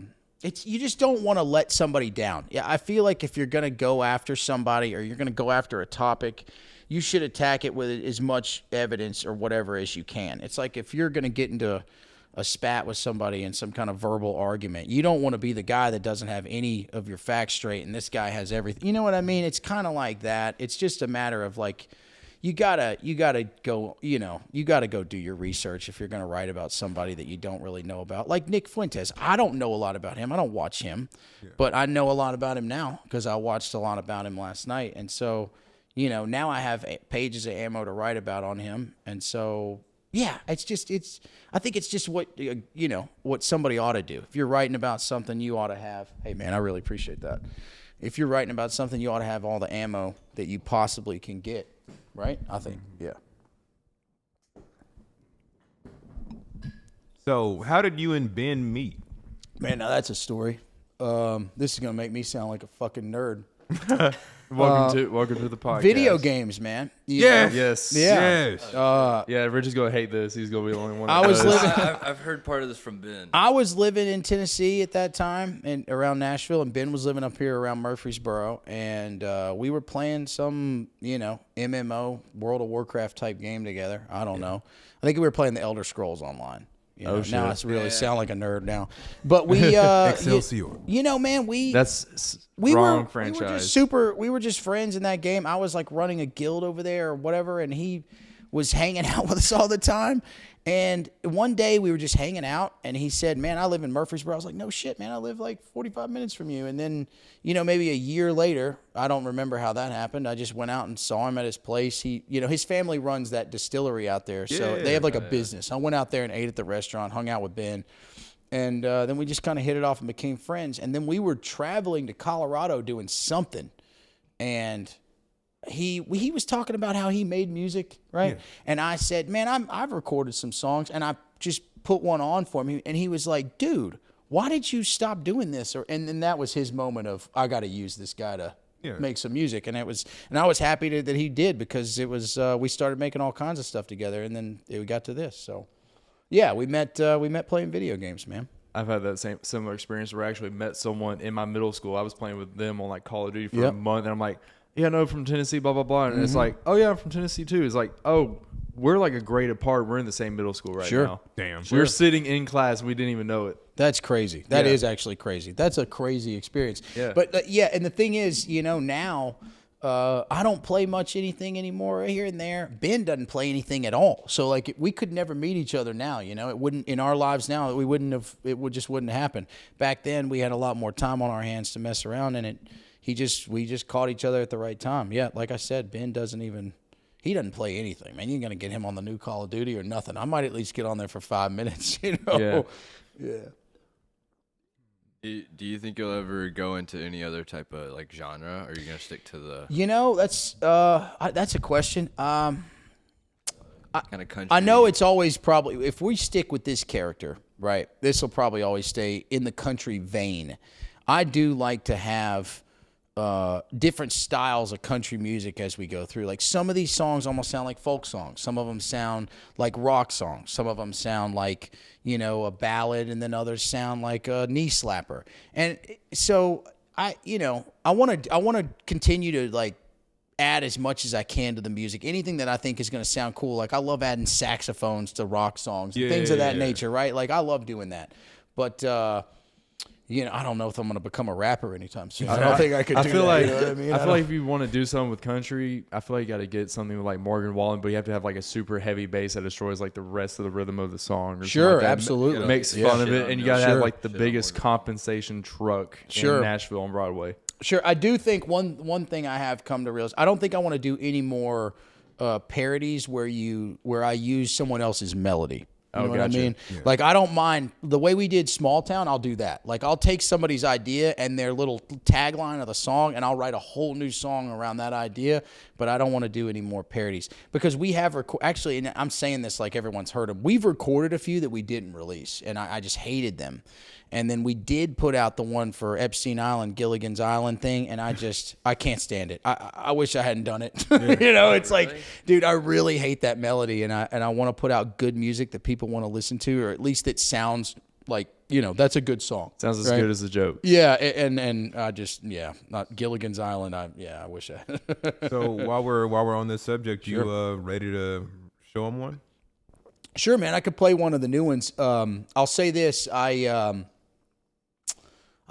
you just don't want to let somebody down. Yeah, I feel like if you're going to go after somebody or you're going to go after a topic, you should attack it with as much evidence or whatever as you can. It's like if you're going to get into a spat with somebody in some kind of verbal argument, you don't want to be the guy that doesn't have any of your facts straight and this guy has everything. You know what I mean? It's kind of like that. It's just a matter of like, you gotta go, you know, you gotta go do your research if you're gonna write about somebody that you don't really know about. Like Nick Fuentes, I don't know a lot about him. I don't watch him, but I know a lot about him now because I watched a lot about him last night. And so, you know, now I have pages of ammo to write about on him. And so, yeah, I think it's just what, you know, what somebody ought to do. If you're writing about something, you ought to have, hey man, I really appreciate that. If you're writing about something, you ought to have all the ammo that you possibly can get. Right? I think, yeah. So, how did you and Ben meet? Man, now that's a story. This is going to make me sound like a fucking nerd. Welcome to the podcast. Video games, man. Yes. Yes. Yeah. Yes. Yeah, Rich is gonna hate this. He's gonna be the only one. I've heard part of this from Ben. I was living in Tennessee at that time and around Nashville, and Ben was living up here around Murfreesboro, and we were playing some, you know, MMO, World of Warcraft type game together. I don't know. I think we were playing the Elder Scrolls Online. You know, now I really sound like a nerd now. But we Excelsior. You know, man, That's we wrong were franchise. We were just friends in that game. I was like running a guild over there or whatever, and he was hanging out with us all the time. And one day we were just hanging out, and he said, man, I live in Murfreesboro. I was like, no shit, man, I live like 45 minutes from you. And then, you know, maybe a year later, I don't remember how that happened. I just went out and saw him at his place. He, you know, his family runs that distillery out there. So they have like a business. I went out there and ate at the restaurant, hung out with Ben. And then we just kind of hit it off and became friends. And then we were traveling to Colorado doing something. And he was talking about how he made music, right? Yeah. And I said, man, I've recorded some songs, and I just put one on for him. And he was like, dude, why did you stop doing this? And then that was his moment of, I got to use this guy to make some music. And I was happy that he did, because it was we started making all kinds of stuff together, and then we got to this. So yeah, we met playing video games, man. I've had that similar experience where I actually met someone in my middle school. I was playing with them on like Call of Duty for a month, and I'm like, yeah, no, from Tennessee, blah, blah, blah. And it's like, oh, yeah, I'm from Tennessee, too. It's like, oh, we're like a grade apart. We're in the same middle school right now. Damn. We're sitting in class, and we didn't even know it. That's crazy. That is actually crazy. That's a crazy experience. Yeah. But, and the thing is, you know, now I don't play much anything anymore here and there. Ben doesn't play anything at all. So, like, we could never meet each other now, you know. It wouldn't, in our lives now, just wouldn't happen. Back then, we had a lot more time on our hands to mess around, and we just caught each other at the right time. Yeah, like I said, Ben he doesn't play anything, man. You ain't going to get him on the new Call of Duty or nothing. I might at least get on there for 5 minutes, you know? Yeah. Do you think you'll ever go into any other type of like genre, or are you gonna stick to the That's a question. kind of country? I know it's always probably, if we stick with this character, right, this will probably always stay in the country vein. I do like to have different styles of country music as we go through. Like some of these songs almost sound like folk songs. Some of them sound like rock songs. Some of them sound like, a ballad, and then others sound like a knee slapper. And so I want to continue to like add as much as I can to the music. Anything that I think is going to sound cool. Like I love adding saxophones to rock songs and things of that nature, right? Like I love doing that. But I don't know if I'm going to become a rapper anytime soon. I don't think I could do feel that. like, You know what I mean? I feel like if you want to do something with country, I feel like you got to get something with like Morgan Wallen, but you have to have like a super heavy bass that destroys like the rest of the rhythm of the song. Or Sure, like that. absolutely. Makes Yeah. fun of it, and you got to have like the Shit on biggest Morgan. compensation truck Sure. in Nashville on Broadway. Sure, I do think one thing I have come to realize, I don't think I want to do any more parodies where I use someone else's melody. You know what I gotcha. mean? Yeah. Like I don't mind the way we did Small Town. I'll do that. Like I'll take somebody's idea and their little tagline of the song, and I'll write a whole new song around that idea. But I don't want to do any more parodies because we have actually, and I'm saying this like everyone's heard them. We've recorded a few that we didn't release, and I just hated them. And then we did put out the one for Epstein Island, Gilligan's Island thing, and I can't stand it. I wish I hadn't done it. It's like, dude, I really hate that melody, and I want to put out good music that people want to listen to, or at least it sounds like, that's a good song. Sounds as right? good as a joke. Yeah, and I just, not Gilligan's Island. I wish I. So while we're on this subject, you ready to show them one? Sure, man. I could play one of the new ones. I'll say this.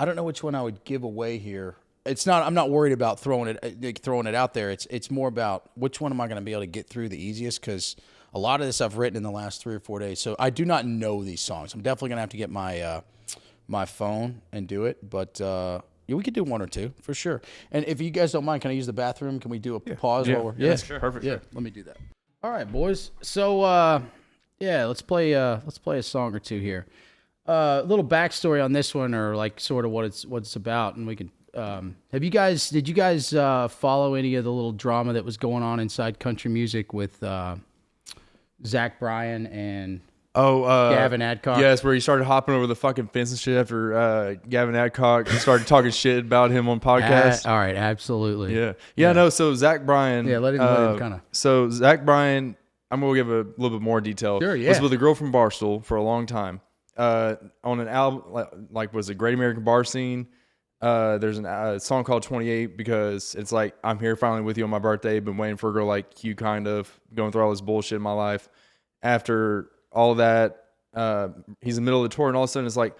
I don't know which one I would give away here. I'm not worried about throwing it out there. It's more about which one am I going to be able to get through the easiest, because a lot of this I've written in the last 3 or 4 days. So I do not know these songs. I'm definitely going to have to get my phone and do it. But we could do one or two for sure. And if you guys don't mind, can I use the bathroom? Can we do a pause? While we're, Sure. Perfect. Yeah, let me do that. All right, boys. So let's play a song or two here. A little backstory on this one, or like sort of what it's about, and we can. Did you guys follow any of the little drama that was going on inside country music with Zach Bryan and Gavin Adcock? Yes, where he started hopping over the fucking fence and shit after Gavin Adcock started talking shit about him on podcasts. All right, absolutely. Yeah. No. So Zach Bryan. Yeah, let him kind of. So Zach Bryan, I'm gonna give a little bit more detail. Sure, yeah. Was with a girl from Barstool for a long time. On an album like was a Great American Bar Scene. There's a song called 28 because it's like, I'm here finally with you on my birthday. Been waiting for a girl like you, kind of going through all this bullshit in my life. After all of that, he's in the middle of the tour, and all of a sudden it's like,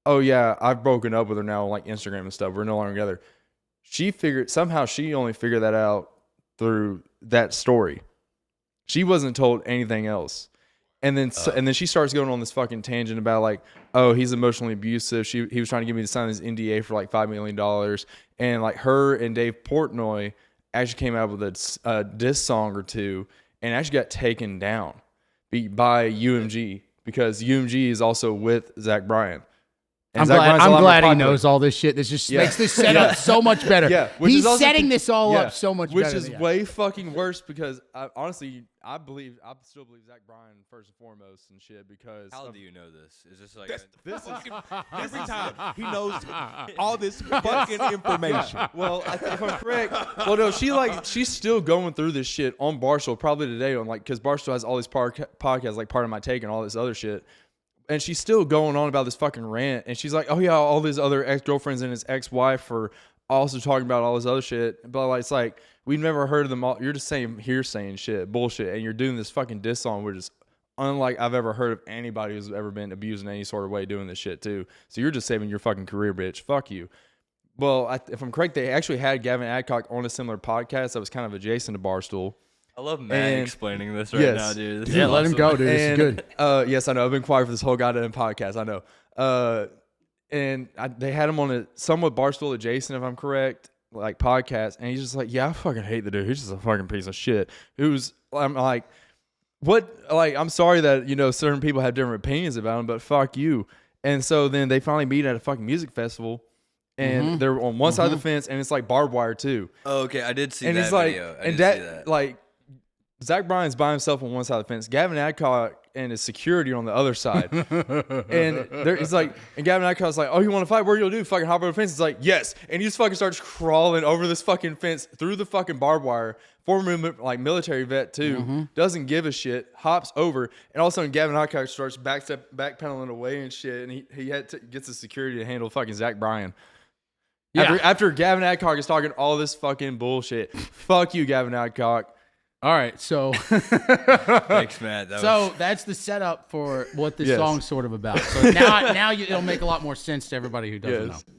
oh yeah, I've broken up with her now on like Instagram and stuff. We're no longer together. She only figured that out through that story. She wasn't told anything else. And then she starts going on this fucking tangent about like, oh, he's emotionally abusive. He was trying to get me to sign this NDA for like $5 million. And like her and Dave Portnoy actually came out with a diss song or two, and actually got taken down by UMG, because UMG is also with Zach Bryan. And I'm glad he knows all this shit. This just makes this setup so much better. Yeah, he's setting this all up so much better. Which is way fucking worse, because honestly, I still believe Zach Bryan first and foremost and shit, because How do you know this? Is this like Every time he knows all this fucking information. well, if I'm correct, well, no, she's still going through this shit on Barstool probably today, on like, because Barstool has all these podcasts like Part of My Take and all this other shit. And she's still going on about this fucking rant. And she's like, oh, yeah, all these other ex-girlfriends and his ex-wife are also talking about all this other shit. But like, it's like, we've never heard of them all. You're just saying hearsay and shit, bullshit. And you're doing this fucking diss song, which is unlike I've ever heard of anybody who's ever been abused in any sort of way doing this shit, too. So you're just saving your fucking career, bitch. Fuck you. Well, if I'm correct, they actually had Gavin Adcock on a similar podcast that was kind of adjacent to Barstool. I love Matt explaining this right yes. now, dude. This is let him awesome. go, dude. This is good. Yes, I know. I've been quiet for this whole goddamn podcast. I know. They had him on a somewhat Barstool adjacent, if I'm correct, like podcast, and he's just like, yeah, I fucking hate the dude. He's just a fucking piece of shit. I'm like, what? Like, I'm sorry that certain people have different opinions about him, but fuck you. And so then they finally meet at a fucking music festival, and they're on one side of the fence, and it's like barbed wire too. Oh, okay, I did see And that it's like, video. I and did see that that. like Zach Bryan's by himself on one side of the fence. Gavin Adcock and his security on the other side. And it's like, and Gavin Adcock's like, oh, you want to fight? What are you gonna do? Fucking hop over the fence? It's like, yes. And he just fucking starts crawling over this fucking fence through the fucking barbed wire. Former like military vet too, doesn't give a shit. Hops over, and all of a sudden Gavin Adcock starts backpedaling away and shit. And he gets the security to handle fucking Zach Bryan. Yeah. After Gavin Adcock is talking all this fucking bullshit. Fuck you, Gavin Adcock. All right, so Thanks, Matt. that's the setup for what this Yes. song's sort of about. So now it'll make a lot more sense to everybody who doesn't Yes. know.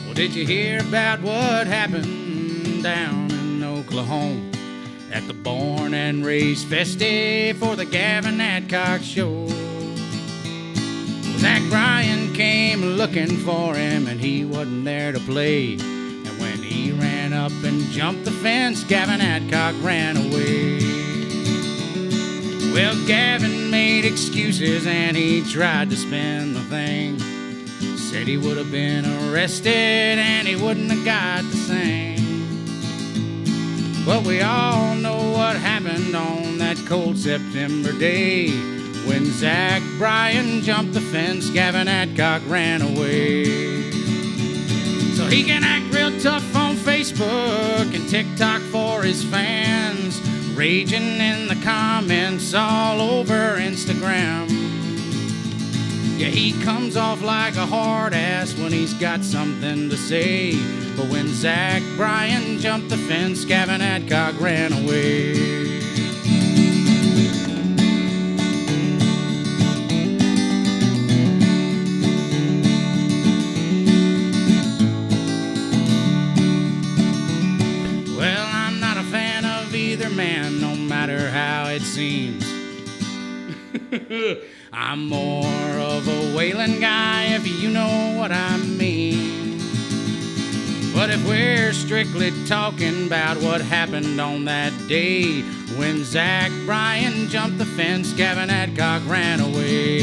Well, did you hear about what happened down in Oklahoma at the Born and Raised Festive for the Gavin Adcock show? Zach Bryan came looking for him and he wasn't there to play. And when he ran up and jumped the fence, Gavin Adcock ran away. Well, Gavin made excuses and he tried to spin the thing. Said he would have been arrested and he wouldn't have got to sing. But we all know what happened on that cold September day. When Zach Bryan jumped the fence, Gavin Adcock ran away. So he can act real tough on Facebook and TikTok for his fans, raging in the comments all over Instagram. Yeah, he comes off like a hard ass when he's got something to say. But when Zach Bryan jumped the fence, Gavin Adcock ran away. Man, no matter how it seems. I'm more of a Waylon guy, if you know what I mean. But if we're strictly talking about what happened on that day when Zach Bryan jumped the fence, Gavin Adcock ran away.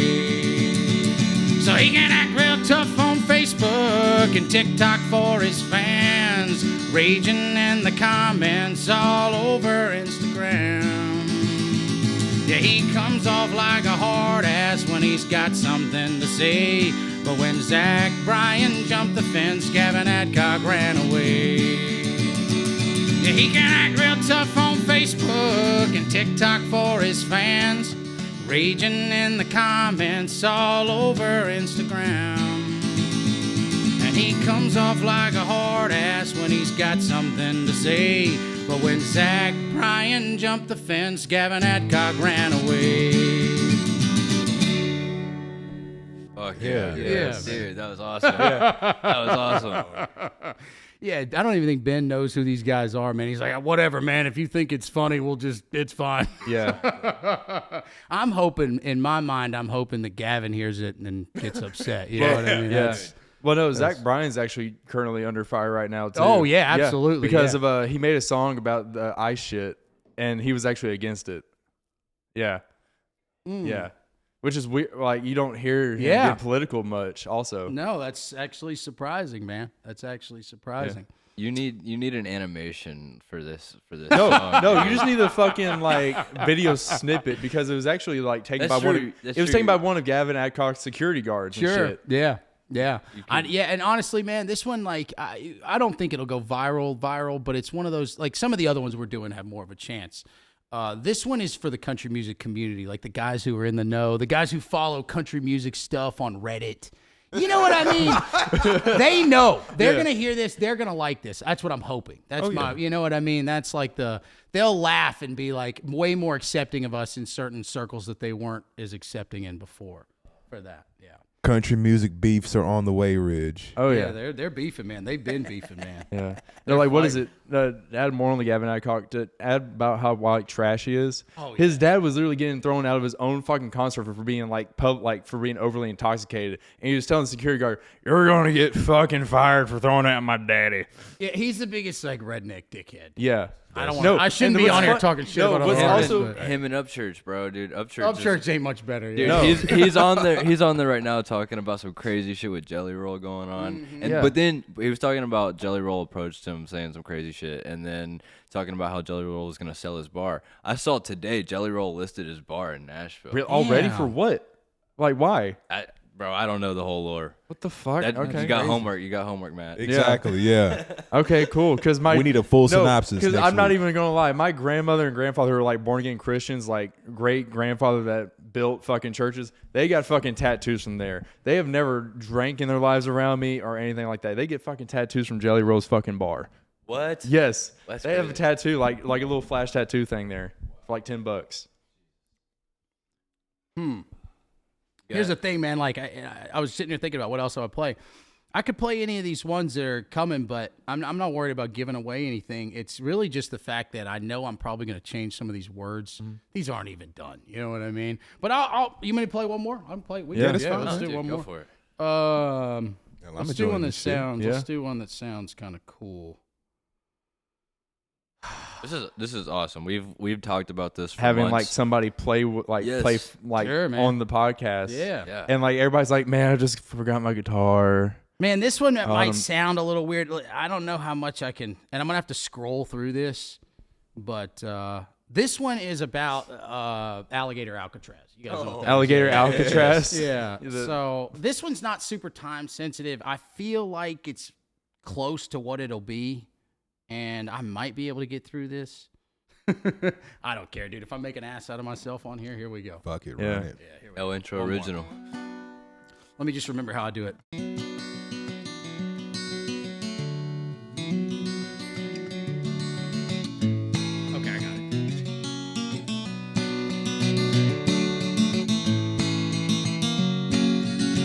So he can act real tough on Facebook and TikTok for his fans, raging in the comments all over Instagram. Yeah, he comes off like a hard ass when he's got something to say. But when Zach Bryan jumped the fence, Gavin Adcock ran away. Yeah, he can act real tough on Facebook and TikTok for his fans, raging in the comments all over Instagram. And he comes off like a hard ass when he's got something to say. But when Zach Bryan jumped the fence, Gavin Adcock ran away. Fuck yeah. Yeah. Dude, that was awesome. That was awesome. Yeah, I don't even think Ben knows who these guys are, man. He's like, whatever, man. If you think it's funny, it's fine. Yeah. I'm hoping, in my mind, that Gavin hears it and gets upset. You know what I mean? Yeah. That's- Well, no, Zach Bryan's actually currently under fire right now too. Oh, yeah, absolutely, because yeah. of he made a song about the ice shit, and he was actually against it. Yeah, yeah, which is weird. Like you don't hear him get political much. Also, No, that's actually surprising, man. That's actually surprising. You need an animation for this. no, song, no, dude. you just need the fucking like video snippet because it was actually like taken That's by true. one. That's It was true. taken by one of Gavin Adcock's security guards. And Sure. shit. Yeah. Yeah. Yeah. And honestly, man, this one, like, I don't think it'll go viral, but it's one of those, like, some of the other ones we're doing have more of a chance. This one is for the country music community, like the guys who are in the know, the guys who follow country music stuff on Reddit. You know what I mean? They know. They're going to hear this. They're going to like this. That's what I'm hoping. That's you know what I mean? That's like they'll laugh and be like way more accepting of us in certain circles that they weren't as accepting in before for that. Yeah. Country music beefs are on the way, Ridge. Oh yeah. They're beefing, man. They've been beefing, man. Yeah. They're like, what is it? add more on the Gavin Adcock to add about how like trash he is. Oh, yeah. His dad was literally getting thrown out of his own fucking concert for being for being overly intoxicated, and he was telling the security guard, "You're gonna get fucking fired for throwing out my daddy." Yeah, he's the biggest like redneck dickhead. Yeah, I don't want. I shouldn't be on here talking shit about what's other also- artists, but Him and Upchurch, bro, dude. Upchurch. Upchurch ain't much better. Dude, Yeah. he's on there. He's on there right now talking about some crazy shit with Jelly Roll going on. And Yeah. but then he was talking about Jelly Roll approached him saying some crazy shit, and then talking about how Jelly Roll was gonna sell his bar. I saw today Jelly Roll listed his bar in Nashville. Already Yeah. for what? Like why? Bro, I don't know the whole lore. What the fuck? Okay, you got homework. You got homework, Matt. Exactly. Yeah. Okay, cool. Because We need a full synopsis Because next I'm not week. even gonna lie. My grandmother and grandfather were like born again Christians, like great grandfather that built fucking churches. They got fucking tattoos from there. They have never drank in their lives around me or anything like that. They get fucking tattoos from Jelly Roll's fucking bar. What? Yes, That's they have a crazy. tattoo like a little flash tattoo thing there for like $10. Here's the thing, man. Like I was sitting here thinking about what else I would play. I could play any of these ones that are coming, but I'm not worried about giving away anything. It's really just the fact that I know I'm probably going to change some of these words. These aren't even done. You know what I mean? But you want me to play one more? I'm play. Yeah, that's fine. Let's do Dude, one go more. for it. I'm Let's do enjoying one that this shit. sounds. Yeah. Let's do one that sounds kind of cool. This is awesome. We've talked about this for Having months. like somebody play Yes. play like Sure, man. on the podcast. Yeah. And like everybody's like, man, I just forgot my guitar. Man, this one might sound a little weird. I don't know how much I can, and I'm gonna have to scroll through this. But this one is about alligator Alcatraz. You guys know what that is? Alligator Alcatraz. Yeah. So this one's not super time sensitive. I feel like it's close to what it'll be, and I might be able to get through this. I don't care, dude. If I make an ass out of myself on here we go. Fuck it, Yeah. run it. El Intro original. Let me just remember how I do it. Okay, I got it.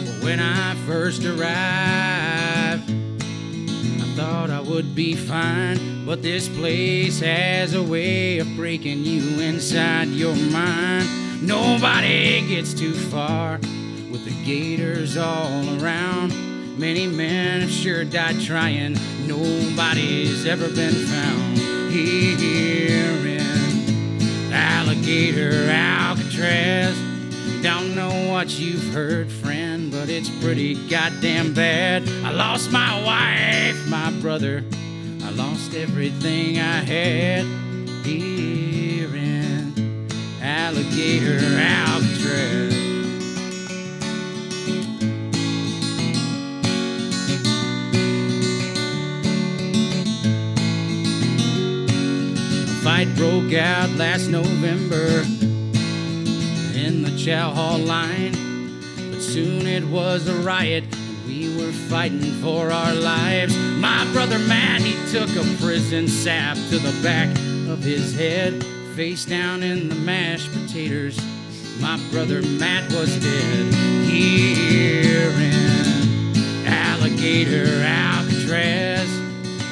Well, when I first arrived, I thought I would be fine, but this place has a way of breaking you inside your mind. Nobody gets too far with the gators all around. Many men have sure died trying. Nobody's ever been found here in Alligator Alcatraz. Don't know what you've heard, friend, but it's pretty goddamn bad. I lost my wife, my brother. I lost everything I had here in Alligator Alcatraz. A fight broke out last November in the Chow Hall line, but soon it was a riot and we were fighting for our lives. My brother Matt, he took a prison sap to the back of his head, face down in the mashed potatoes. My brother Matt was dead here in Alligator Alcatraz.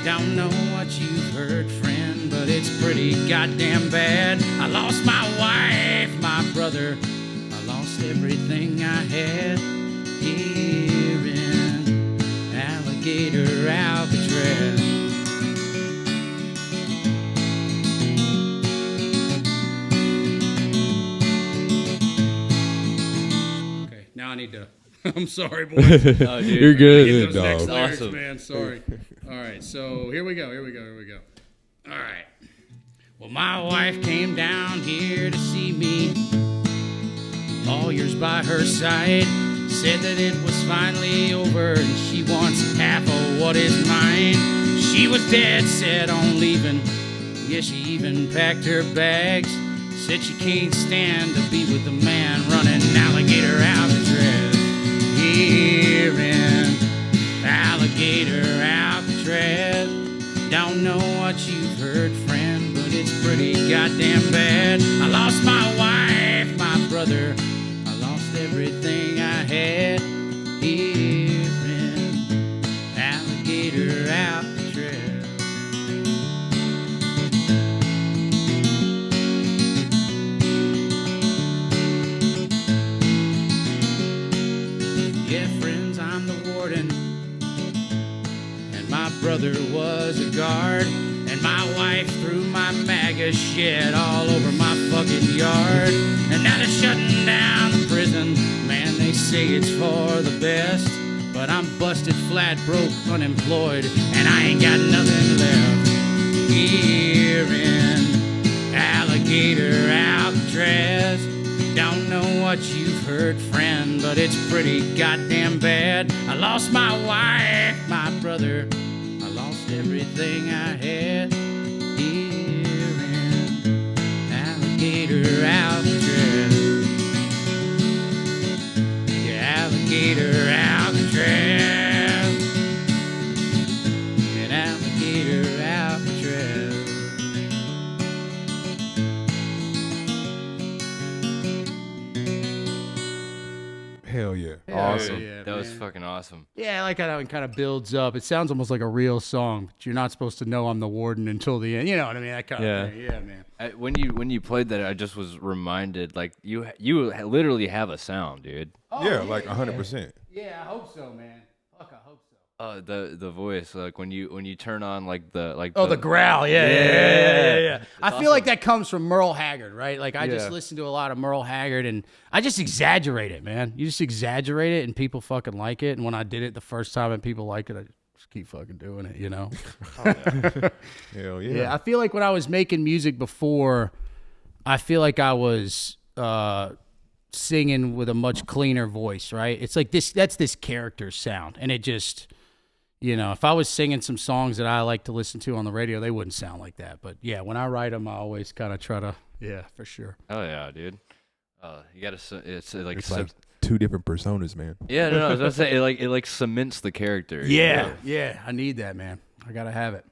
Don't know what you've heard, friend, but it's pretty goddamn bad. I lost my wife, my brother. I lost everything I had here in Alligator Alcatraz. Okay, now I need to. I'm sorry, boys. Oh, dude. You're good. Get those dog. next lyrics, Awesome. man. Sorry. All right, so here we go. All right. Well, my wife came down here to see me. Lawyers by her side said that it was finally over and she wants half of what is mine. She was dead set on leaving. Yeah, she even packed her bags. Said she can't stand to be with the man running Alligator Alcatraz. Here in Alligator Alcatraz. Don't know what you've heard, friend, but it's pretty goddamn bad. I lost my wife, my brother. I lost everything I had here in Alligator Alcatraz. a shed all over my fucking yard. And now they're shutting down the prison. Man, they say it's for the best. But I'm busted, flat, broke, unemployed, and I ain't got nothing left. Here in Alligator, Alcatraz. Don't know what you've heard, friend, but it's pretty goddamn bad. I lost my wife, my brother. I lost everything I had. Here in Alligator, Alcatraz. Yeah, Alligator, Alcatraz. In Alligator, Alcatraz. Hell yeah. Awesome. Yeah, That was man. fucking awesome. Yeah, I like how it kind of builds up. It sounds almost like a real song, but you're not supposed to know I'm the warden until the end. You know what I mean? That kind Yeah. of thing. Yeah, man. When you played that, I just was reminded, like you literally have a sound, dude. Yeah, like 100%. Yeah, I hope so, man. Fuck, I hope so. The voice, like when you turn on like the Oh, the growl. Yeah. I It's feel like that comes from Merle Haggard, right? Like I just Yeah. listen to a lot of Merle Haggard and I just exaggerate it, man. You just exaggerate it and people fucking like it. And when I did it the first time and people like it, I just keep fucking doing it, you know? Hell yeah. Yeah, I feel like when I was making music before, I feel like I was singing with a much cleaner voice, right? It's like that's this character's sound. And it just, you know, if I was singing some songs that I like to listen to on the radio, they wouldn't sound like that. But yeah, when I write them, I always kind of try to, yeah, for sure. Oh yeah, dude. You gotta. It's like. It's like two different personas, man. Yeah, no, I was gonna say it like cements the character. you Yeah, know? yeah, I need that, man. I gotta have it.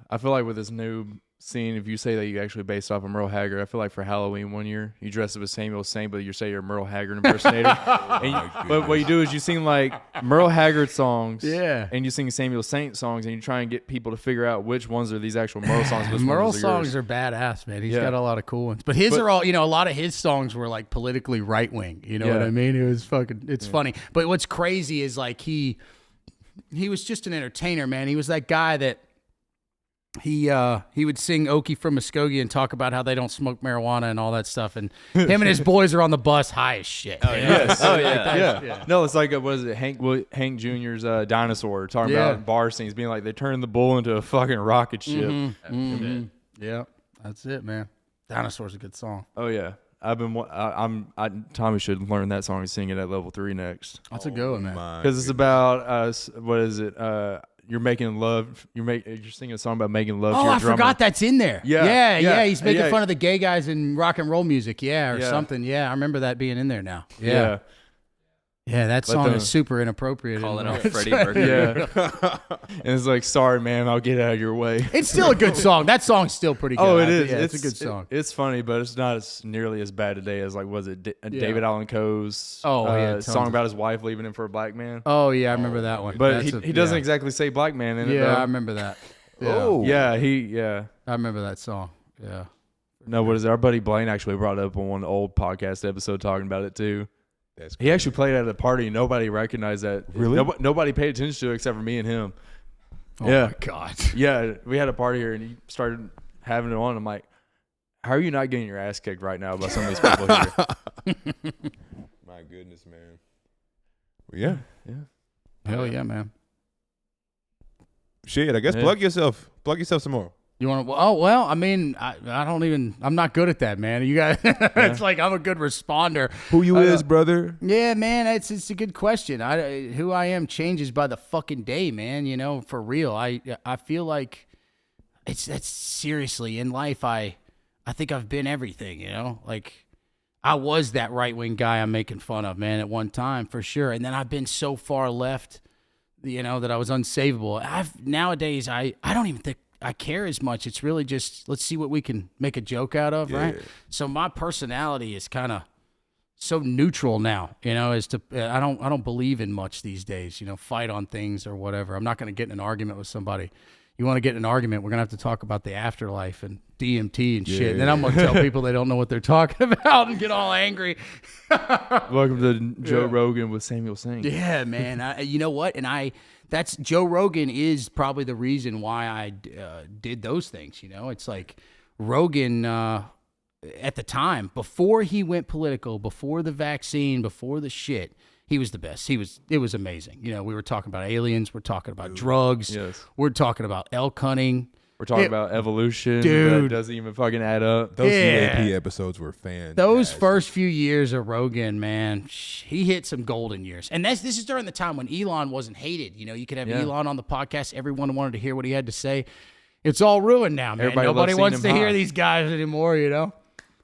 I feel like with this new scene, if you say that you actually based off of Merle Haggard, I feel like for Halloween one year, you dress up as Samuel Saint, but you say you're a Merle Haggard impersonator. But what you do is you sing like Merle Haggard songs, Yeah. and you sing Samuel Saint songs, and you try and get people to figure out which ones are these actual Merle songs. Which Merle ones are songs yours. are badass, man. He's Yeah. got a lot of cool ones. But his are all, you know, a lot of his songs were like politically right wing. You know what Yeah. I mean? It was fucking, it's funny. But what's crazy is like he was just an entertainer, man. He was that guy that he would sing Okie from Muskogee and talk about how they don't smoke marijuana and all that stuff. And him and his boys are on the bus high as shit. Oh, Yes. Oh yeah. Yeah. No, it's like what is it? Hank Jr.'s Dinosaur talking Yeah. about bar scenes, being like they turned the bull into a fucking rocket ship. Yeah, that's it, man. Dinosaur's a good song. Oh yeah. Tommy should learn that song and sing it at level 3 next. That's a good one, man. My Because it's about what is it? You're making love. You're singing a song about making love. to Oh, your I drummer. forgot that's in there. Yeah, yeah, He's making yeah. fun of the gay guys in rock and roll music, or Yeah. something. Yeah, I remember that being in there now. Yeah. Yeah, that song the- is super inappropriate. Calling and- out Freddie Mercury. Yeah. And it's like, sorry, man, I'll get out of your way. It's still a good song. That song's still pretty good. Oh, it I is. think- Yeah, it's a good song. It's funny, but it's not as nearly as bad today as like was it David Allen Coe's tons song of- about his wife leaving him for a black man. Oh, yeah, I remember that one. But That's he doesn't yeah. exactly say black man in it. Yeah, I though. remember that. Yeah. Oh. Yeah. I remember that song. Yeah. No, what is it? Our buddy Blaine actually brought it up on one old podcast episode talking about it too. That's He actually played at a party. Nobody recognized that. Really? Nobody paid attention to it except for me and him. Oh, Yeah. my God. Yeah, we had a party here, and he started having it on. I'm like, how are you not getting your ass kicked right now by some of these people here? My goodness, man. Well, yeah. Hell yeah, man. Shit, I guess Yeah. plug yourself. Plug yourself some more. You want to? Oh well, I mean, I don't even. I'm not good at that, man. You guys, it's like I'm a good responder. Who you is, brother? Yeah, man, it's a good question. Who I am changes by the fucking day, man. You know, for real. I feel like that's seriously in life. I think I've been everything. You know, like I was that right wing guy I'm making fun of, man, at one time for sure, and then I've been so far left, you know, that I was unsavable. Nowadays I don't even think I care as much. It's really just let's see what we can make a joke out of, right? So my personality is kind of so neutral now, you know, as to I don't believe in much these days, you know, fight on things or whatever. I'm not going to get in an argument with somebody, you want to get in an argument, we're going to have to talk about the afterlife and DMT and shit. And then I'm going to tell people they don't know what they're talking about and get all angry. Welcome to Joe Rogan with Samuel Saint. Yeah, man. You know what? And that's Joe Rogan is probably the reason why I did those things. You know, it's like Rogan at the time, before he went political, before the vaccine, before the shit, he was the best. It was amazing. You know, we were talking about aliens. We're talking about drugs. Yes. We're talking about elk hunting. We're talking about evolution. Dude. That doesn't even fucking add up. Those Yeah. UAP episodes were fantastic. Those first few years of Rogan, man, he hit some golden years. And this is during the time when Elon wasn't hated. You know, you could have Elon on the podcast. Everyone wanted to hear what he had to say. It's all ruined now, man. Everybody Nobody loves wants to seeing him hear hot. these guys anymore, you know?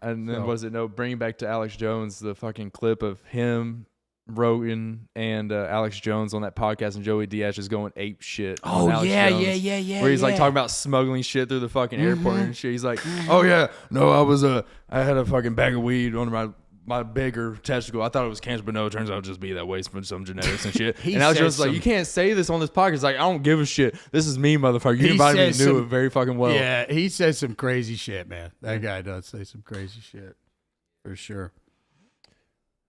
And then bringing back to Alex Jones, the fucking clip of him, Rogan, and Alex Jones on that podcast, and Joey Diaz just going ape shit. on Alex Jones, Where he's like talking about smuggling shit through the fucking airport and shit. He's like, oh yeah, no, I had a fucking bag of weed under my bigger testicle. I thought it was cancer, but no, it turns out to just be that way from some genetics and shit. And Alex Jones is like, you can't say this on this podcast. He's like, I don't give a shit. This is me, motherfucker. You invited me to do it very fucking well. Yeah, he says some crazy shit, man. That guy does say some crazy shit. For sure.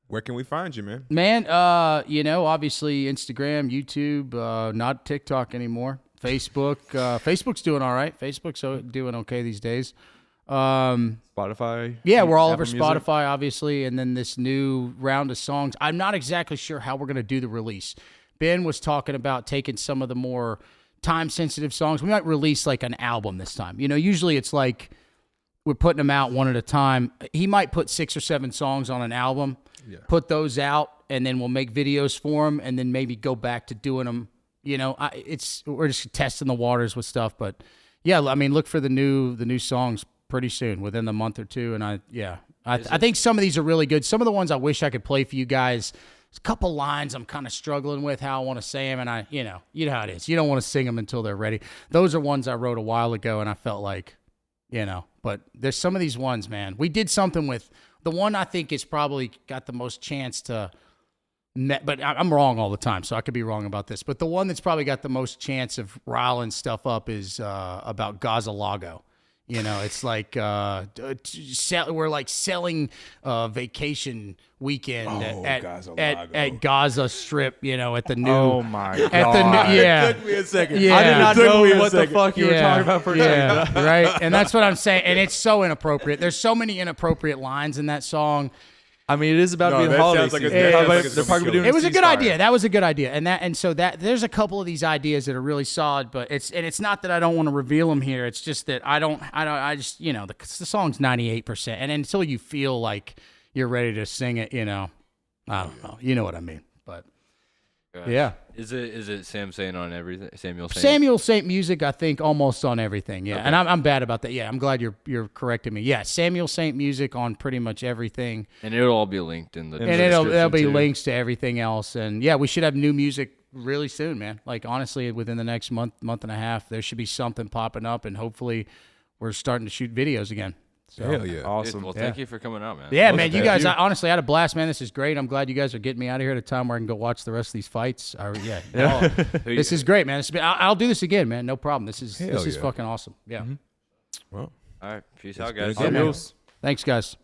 Where can we find you, man? Man, you know, obviously Instagram, YouTube, not TikTok anymore. Facebook. Facebook's doing all right. Facebook's doing okay these days. Spotify. Yeah, we're all Apple over Music. Spotify, obviously, and then this new round of songs. I'm not exactly sure how we're going to do the release. Ben was talking about taking some of the more time-sensitive songs. We might release like an album this time. You know, usually it's like we're putting them out one at a time. He might put 6 or 7 songs on an album, put those out, and then we'll make videos for them, and then maybe go back to doing them. You know, we're just testing the waters with stuff, but yeah, I mean, look for the new songs pretty soon, within the month or two. And I think some of these are really good. Some of the ones I wish I could play for you guys. There's a couple lines I'm kind of struggling with how I want to say them, and you know how it is. You don't want to sing them until they're ready. Those are ones I wrote a while ago, and I felt like, you know, but there's some of these ones, man. We did something with the one I think is probably got the most chance to. But I'm wrong all the time, so I could be wrong about this. But the one that's probably got the most chance of riling stuff up is about Gaza-Lago. You know, it's like we're like selling vacation weekend at Gaza Strip. You know, at the new. Oh my god! Yeah, It took me a second. Yeah. I did not It took know me a what the second. fuck you were talking about for a second. yeah, right. And that's what I'm saying. And it's so inappropriate. There's so many inappropriate lines in that song. I mean, it is about No, being that holiday sounds like a- season. that sounds like They're it's probably gonna be doing It was a good ceasefire. idea. That was a good idea. And so there's a couple of these ideas that are really solid, but it's not that I don't want to reveal them here. It's just that I just, you know, the song's 98%. And until you feel like you're ready to sing it, you know, I don't know. You know what I mean? But yeah. Is it Sam Saint on everything? Samuel Saint? Samuel Saint music, I think, almost on everything. Yeah, and I'm bad about that. Yeah, I'm glad you're correcting me. Yeah, Samuel Saint music on pretty much everything, And it'll all be linked in the and there'll be description, too. links to everything else. And yeah, we should have new music really soon, man. Like honestly, within the next month and a half, there should be something popping up, and hopefully, we're starting to shoot videos again. So, Hell yeah. Awesome. Well, thank you for coming out, man. yeah, man, you guys, I honestly had a blast, man. This is great. I'm glad you guys are getting me out of here at a time where I can go watch the rest of these fights. This is great, man. I'll do this again, man. No problem. This is Hell yeah. fucking awesome. Yeah. Well, All right. Peace out, been a guys. good man. Thanks, guys.